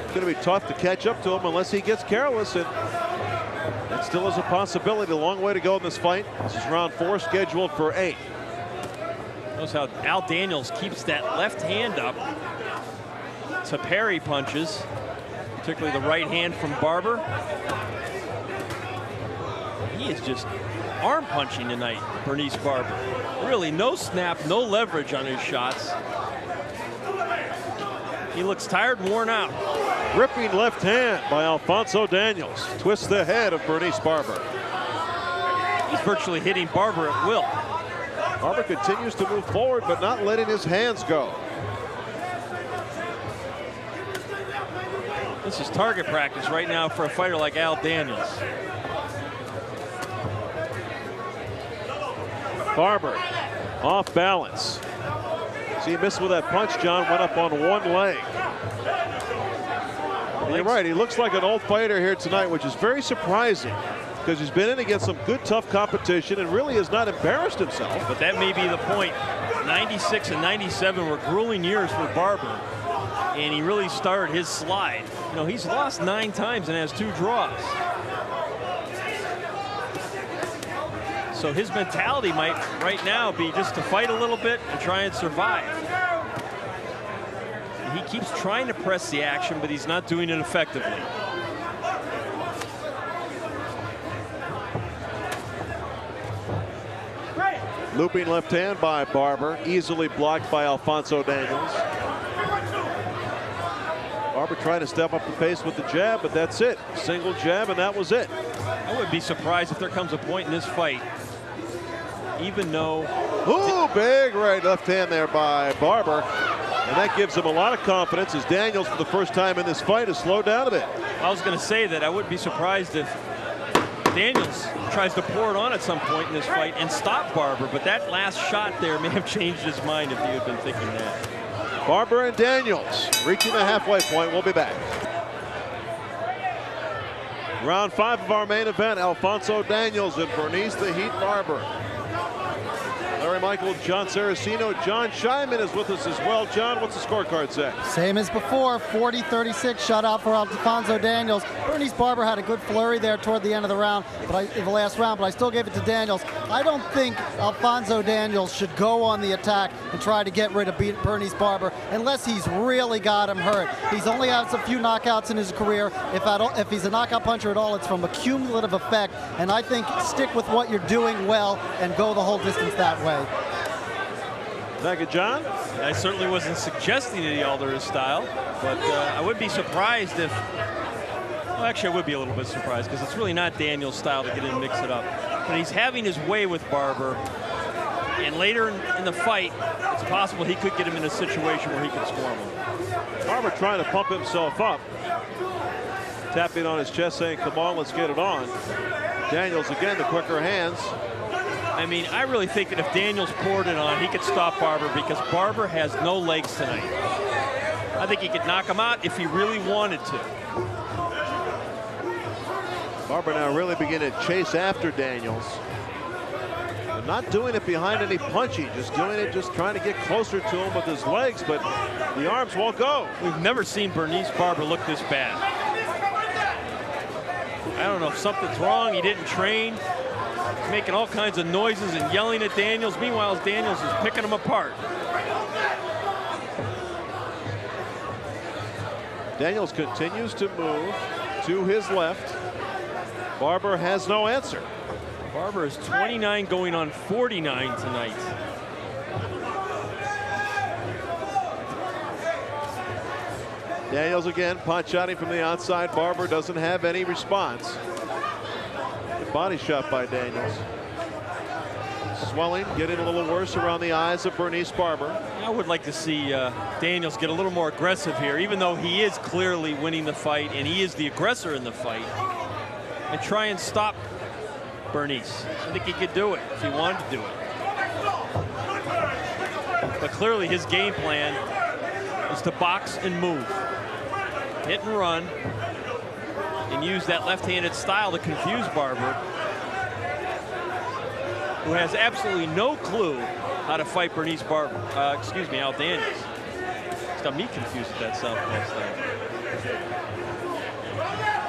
It's going to be tough to catch up to him unless he gets careless, and that still is a possibility. A long way to go in this fight. This is round 4, scheduled for 8. Notice how Al Daniels keeps that left hand up to parry punches, particularly the right hand from Barber. He is just arm punching tonight, Bernice Barber. Really no snap, no leverage on his shots. He looks tired and worn out. Ripping left hand by Alfonzo Daniels. Twists the head of Bernice Barber. He's virtually hitting Barber at will. Barber continues to move forward, but not letting his hands go. This is target practice right now for a fighter like Al Daniels. Barber off balance. See, he missed with that punch, John. Went up on one leg. And you're right, he looks like an old fighter here tonight, which is very surprising because he's been in against some good, tough competition and really has not embarrassed himself. But that may be the point. 96 and 97 were grueling years for Barber, and he really started his slide. You know, he's lost 9 times and has 2 draws. So his mentality might right now be just to fight a little bit and try and survive. And he keeps trying to press the action, but he's not doing it effectively. Looping left hand by Barber, easily blocked by Alfonzo Daniels. Barber trying to step up the pace with the jab, but that's it. Single jab, and that was it. I would be surprised if there comes a point in this fight, even though... Ooh, big right left hand there by Barber. And that gives him a lot of confidence as Daniels, for the first time in this fight, has slowed down a bit. I was going to say that I wouldn't be surprised if Daniels tries to pour it on at some point in this fight and stop Barber, but that last shot there may have changed his mind if he had been thinking that. Barber and Daniels reaching the halfway point. We'll be back. Round 5 of our main event, Alfonzo Daniels and Bernice the Heat Barber. Larry Michael, Jon Saraceno, John Scheinman is with us as well. John, what's the scorecard say? Same as before, 40-36 shutout for Alfonzo Daniels. Bernice Barber had a good flurry there toward the end of the round, the last round, but I still gave it to Daniels. I don't think Alfonzo Daniels should go on the attack and try to get rid of Bernice Barber unless he's really got him hurt. He's only had a few knockouts in his career. If he's a knockout puncher at all, it's from a cumulative effect, and I think stick with what you're doing well and go the whole distance that way. Thank you, John. I certainly wasn't suggesting that he alter his style, but I would be surprised if, well, actually I would be a little bit surprised because it's really not Daniel's style to get in and mix it up. But he's having his way with Barber, and later in the fight, it's possible he could get him in a situation where he could swarm him. Barber trying to pump himself up. Tapping on his chest saying, come on, let's get it on. Daniels again, the quicker hands. I mean, I really think that if Daniels poured it on, he could stop Barber because Barber has no legs tonight. I think he could knock him out if he really wanted to. Barber now really beginning to chase after Daniels. But not doing it behind any punching, just doing it, just trying to get closer to him with his legs, but the arms won't go. We've never seen Bernice Barber look this bad. I don't know if something's wrong, he didn't train. He's making all kinds of noises and yelling at Daniels. Meanwhile, Daniels is picking him apart. Daniels continues to move to his left. Barber has no answer. Barber is 29 going on 49 tonight. Daniels again, pot shotting from the outside. Barber doesn't have any response. Good body shot by Daniels. Swelling, getting a little worse around the eyes of Bernice Barber. I would like to see Daniels get a little more aggressive here, even though he is clearly winning the fight and he is the aggressor in the fight, and try and stop Bernice. I think he could do it if he wanted to do it. But clearly his game plan is to box and move, hit and run, and use that left-handed style to confuse Barber, who has absolutely no clue how to fight Bernice Barber. Al Daniels. It's got me confused with that southpaw style.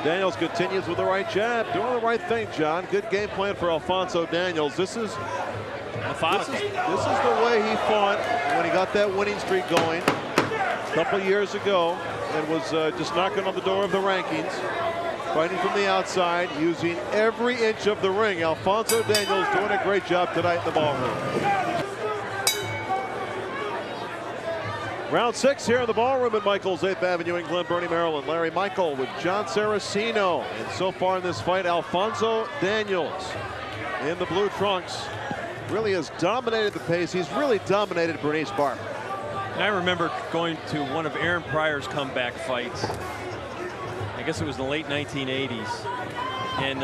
Daniels continues with the right jab, doing the right thing, John. Good game plan for Alfonzo Daniels. This is Methodical. This is the way he fought when he got that winning streak going a couple of years ago and was just knocking on the door of the rankings. Fighting from the outside, using every inch of the ring. Alfonzo Daniels doing a great job tonight in the ballroom. Round 6 here in the ballroom at Michael's 8th Avenue in Glen Burnie, Maryland. Larry Michael with Jon Saraceno. And so far in this fight, Alfonzo Daniels in the blue trunks really has dominated the pace. He's really dominated Bernice Barber. And I remember going to one of Aaron Pryor's comeback fights. I guess it was in the late 1980s. And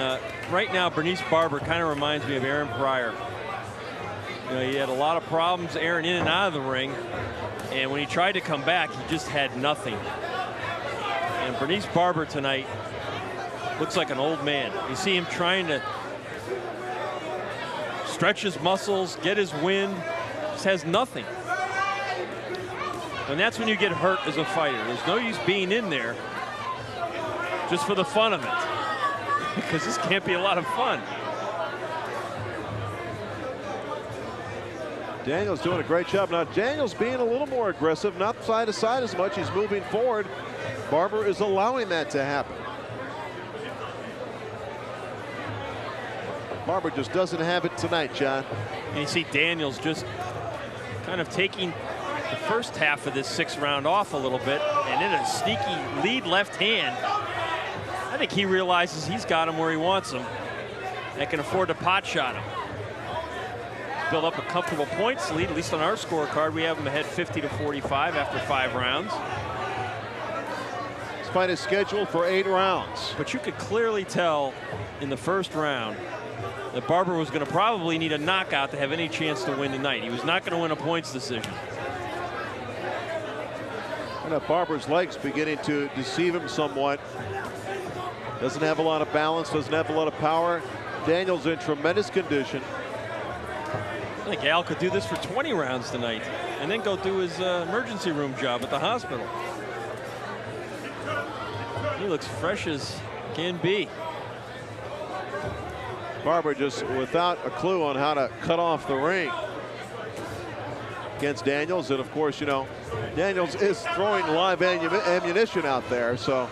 right now, Bernice Barber kind of reminds me of Aaron Pryor. You know, he had a lot of problems, Aaron, in and out of the ring. And when he tried to come back, he just had nothing. And Bernice Barber tonight looks like an old man. You see him trying to stretch his muscles, get his wind, just has nothing. And that's when you get hurt as a fighter. There's no use being in there just for the fun of it, because this can't be a lot of fun. Daniels doing a great job. Now Daniels being a little more aggressive, not side to side as much. He's moving forward. Barber is allowing that to happen. Barber just doesn't have it tonight, John. And you see Daniels just kind of taking the first half of this 6th round off a little bit, and in a sneaky lead left hand. I think he realizes he's got him where he wants him and can afford to pot shot him. Build up a comfortable points lead, at least on our scorecard. We have him ahead 50-45 after 5 rounds. This fight is scheduled for 8 rounds. But you could clearly tell in the first round that Barber was going to probably need a knockout to have any chance to win tonight. He was not going to win a points decision. And Barber's legs beginning to deceive him somewhat. Doesn't have a lot of balance, doesn't have a lot of power. Daniels in tremendous condition. I think Al could do this for 20 rounds tonight and then go do his emergency room job at the hospital. He looks fresh as can be. Barber just without a clue on how to cut off the ring against Daniels. And of course, you know, Daniels is throwing live ammunition out there. So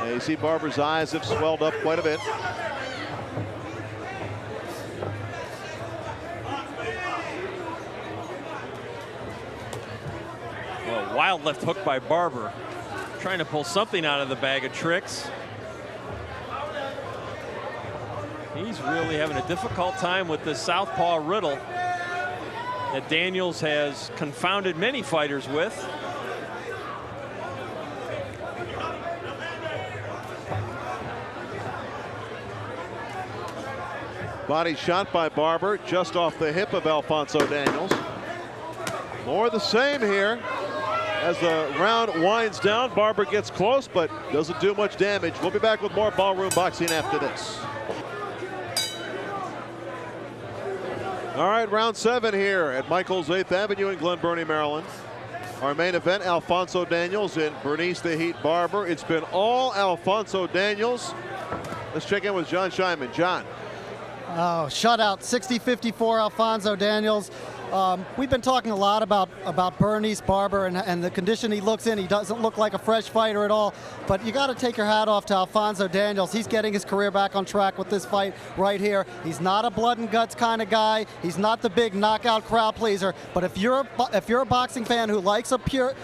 you see Barber's eyes have swelled up quite a bit. Well, wild left hook by Barber, trying to pull something out of the bag of tricks. He's really having a difficult time with this southpaw riddle that Daniels has confounded many fighters with. Body shot by Barber just off the hip of Alfonzo Daniels. More the same here. As the round winds down, Barber gets close but doesn't do much damage. We'll be back with more Ballroom Boxing after this. All right, round 7 here at Michael's 8th Avenue in Glen Burnie, Maryland. Our main event, Alfonzo Daniels and Bernice the Heat Barber. It's been all Alfonzo Daniels. Let's check in with John Scheinman. John. Oh, shutout, 60-54 Alfonzo Daniels. We've been talking a lot about Bernice Barber and the condition he looks in. He doesn't look like a fresh fighter at all, but you got to take your hat off to Alfonzo Daniels. He's getting his career back on track with this fight right here. He's not a blood and guts kind of guy. He's not the big knockout crowd pleaser, but if you're a boxing fan who likes a pure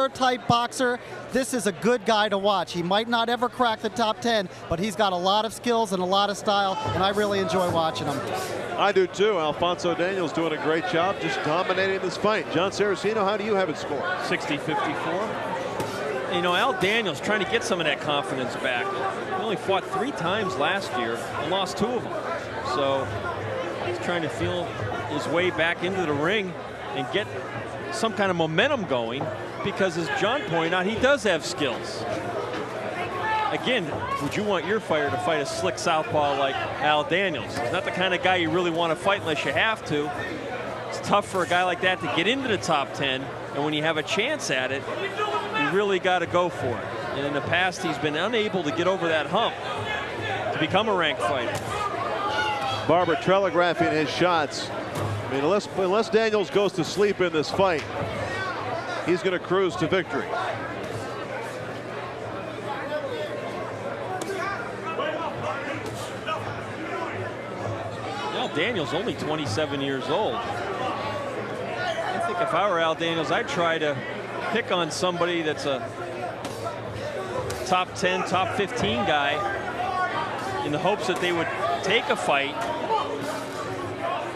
type boxer, this is a good guy to watch. He might not ever crack the top 10, but he's got a lot of skills and a lot of style, and I really enjoy watching him. I do too. Alfonzo Daniels doing a great job, just dominating this fight. Jon Saraceno, how do you have it scored? 60-54. You know, Al Daniels trying to get some of that confidence back. He only fought 3 times last year and lost 2 of them. So he's trying to feel his way back into the ring and get some kind of momentum going, because as John pointed out, he does have skills. Again, would you want your fighter to fight a slick southpaw like Al Daniels? He's not the kind of guy you really want to fight unless you have to. It's tough for a guy like that to get into the top 10, and when you have a chance at it, you really got to go for it. And in the past, he's been unable to get over that hump to become a ranked fighter. Barber telegraphing his shots. mean, unless Daniels goes to sleep in this fight, he's going to cruise to victory. Daniels only 27 years old. I think if I were Al Daniels, I'd try to pick on somebody that's a top 10, top 15 guy in the hopes that they would take a fight.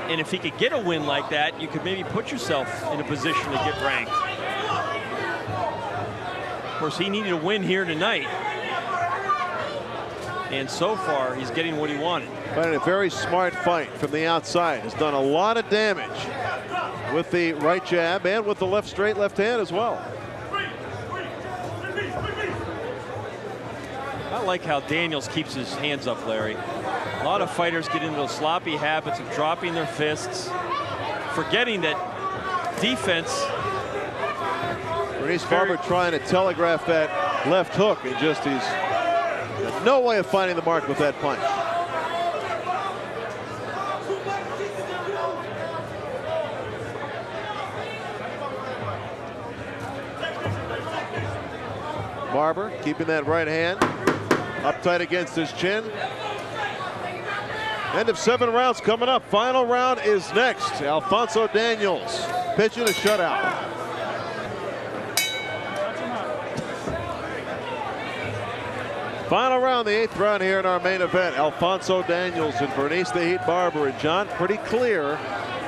And if he could get a win like that, you could maybe put yourself in a position to get ranked. Of course, he needed a win here tonight. And so far, he's getting what he wanted. But a very smart fight from the outside. Has done a lot of damage with the right jab and with the left straight left hand as well. I like how Daniels keeps his hands up, Larry. A lot of fighters get into those sloppy habits of dropping their fists, forgetting that defense. Bernice Barber trying to telegraph that left hook, and just he's no way of finding the mark with that punch. Barber keeping that right hand up tight against his chin. End of 7 rounds coming up. Final round is next. Alfonzo Daniels pitching a shutout. Final round, the 8th round here in our main event. Alfonzo Daniels and Bernice the Heat Barber. And John, pretty clear,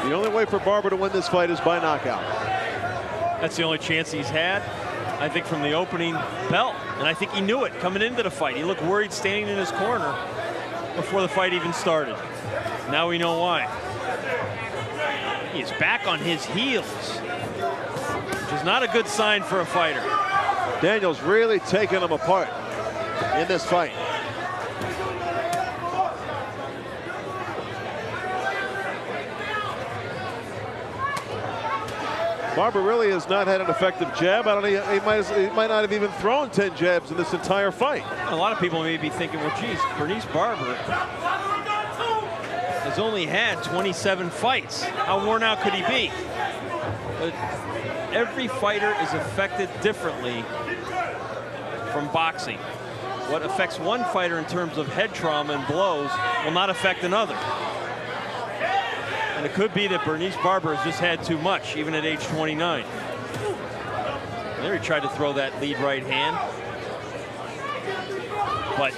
the only way for Barber to win this fight is by knockout. That's the only chance he's had, I think, from the opening bell. And I think he knew it coming into the fight. He looked worried standing in his corner before the fight even started. Now we know why. He is back on his heels, which is not a good sign for a fighter. Daniels really taking him apart in this fight. Barber really has not had an effective jab. I don't know, he might not have even thrown 10 jabs in this entire fight. A lot of people may be thinking, well, geez, Bernice Barber has only had 27 fights. How worn out could he be? But every fighter is affected differently from boxing. What affects one fighter in terms of head trauma and blows will not affect another. And it could be that Bernice Barber has just had too much, even at age 29. There he tried to throw that lead right hand. But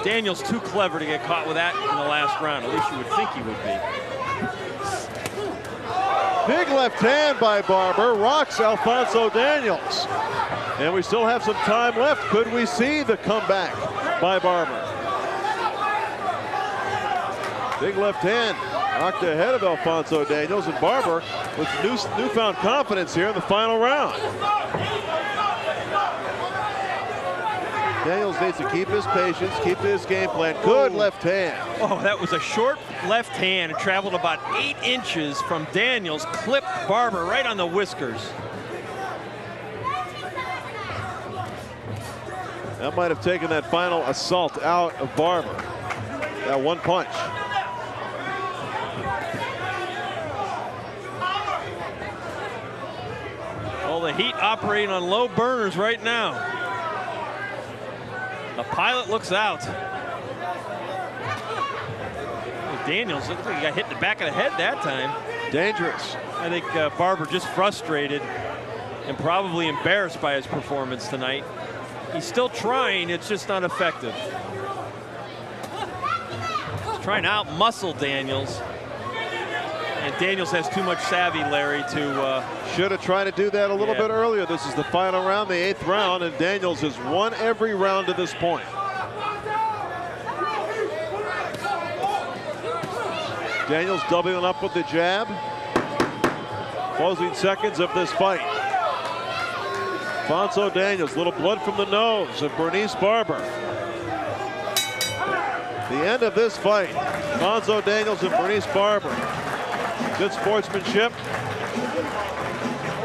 Daniels too clever to get caught with that in the last round. At least you would think he would be. Big left hand by Barber, rocks Alfonzo Daniels. And we still have some time left. Could we see the comeback by Barber? Big left hand knocked ahead of Alfonzo Daniels, and Barber with newfound confidence here in the final round. Daniels needs to keep his patience, keep his game plan. Good left hand. Oh, that was a short left hand. It traveled about 8 inches from Daniels, clipped Barber right on the whiskers. That might have taken that final assault out of Barber. That one punch. Well, the Heat operating on low burners right now. The pilot looks out. Daniels looked like he got hit in the back of the head that time. Dangerous. I think Barber just frustrated and probably embarrassed by his performance tonight. He's still trying, it's just not effective. He's trying to out-muscle Daniels. And Daniels has too much savvy, Larry, to... Should have tried to do that a little bit earlier. This is the final round, the 8th round, and Daniels has won every round to this point. Daniels doubling up with the jab. Closing seconds of this fight. Alfonzo Daniels, little blood from the nose of Bernice Barber. The end of this fight, Alfonzo Daniels and Bernice Barber. Good sportsmanship.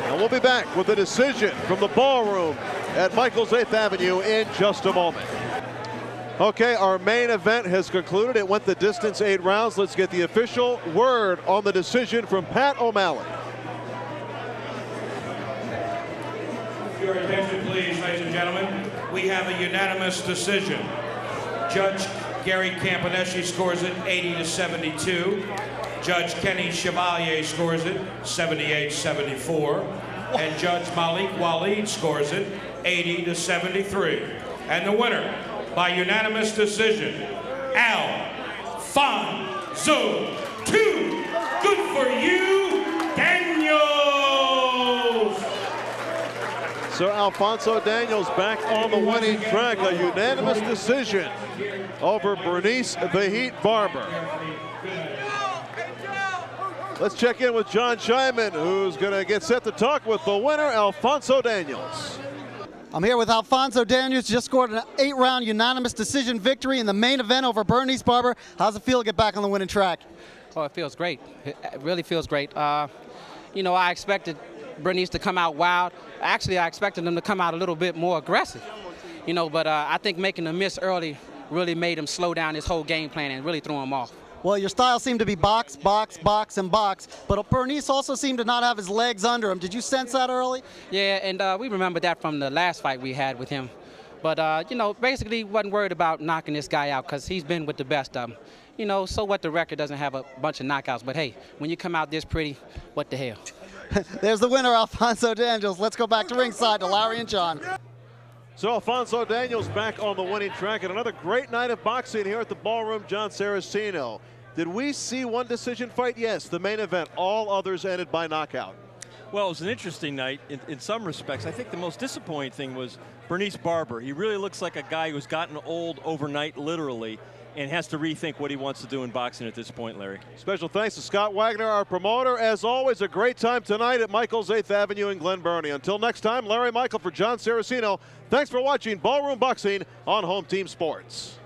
And we'll be back with a decision from the ballroom at Michael's 8th Avenue in just a moment. Okay, our main event has concluded. It went the distance, 8 rounds. Let's get the official word on the decision from Pat O'Malley. Your attention, please, ladies and gentlemen. We have a unanimous decision. Judge Gary Campaneschi scores it 80-72. Judge Kenny Chevalier scores it 78-74. And Judge MALIK WALEED scores it 80-73. And the winner, by unanimous decision, Alfonzo 2. Good for you, Daniels. So Alfonzo Daniels back on the winning track, a unanimous decision over Bernice the Heat Barber. Let's check in with John Scheinman, who's going to get set to talk with the winner, Alfonzo Daniels. I'm here with Alfonzo Daniels, just scored an 8-round unanimous decision victory in the main event over Bernice Barber. How's it feel to get back on the winning track? Oh, it feels great. It really feels great. You know, I expected Bernice to come out wild. Actually, I expected them to come out a little bit more aggressive. You know, but I think making a miss early really made him slow down his whole game plan and really threw him off. Well, your style seemed to be box, box, box, and box, but Bernice also seemed to not have his legs under him. Did you sense that early? Yeah, and we remember that from the last fight we had with him. But, you know, basically wasn't worried about knocking this guy out because he's been with the best of them. You know, so what, the record doesn't have a bunch of knockouts. But, hey, when you come out this pretty, what the hell? There's the winner, Alfonzo Daniels. Let's go back to ringside to Larry and John. So Alfonzo Daniels back on the winning track, and another great night of boxing here at the Ballroom. Jon Saraceno. Did we see one decision fight? Yes, the main event. All others ended by knockout. Well, it was an interesting night in some respects. I think the most disappointing thing was Bernice Barber. He really looks like a guy who's gotten old overnight, literally, and has to rethink what he wants to do in boxing at this point, Larry. Special thanks to Scott Wagner, our promoter. As always, a great time tonight at Michael's 8th Avenue in Glen Burnie. Until next time, Larry Michael for Jon Saraceno. Thanks for watching Ballroom Boxing on Home Team Sports.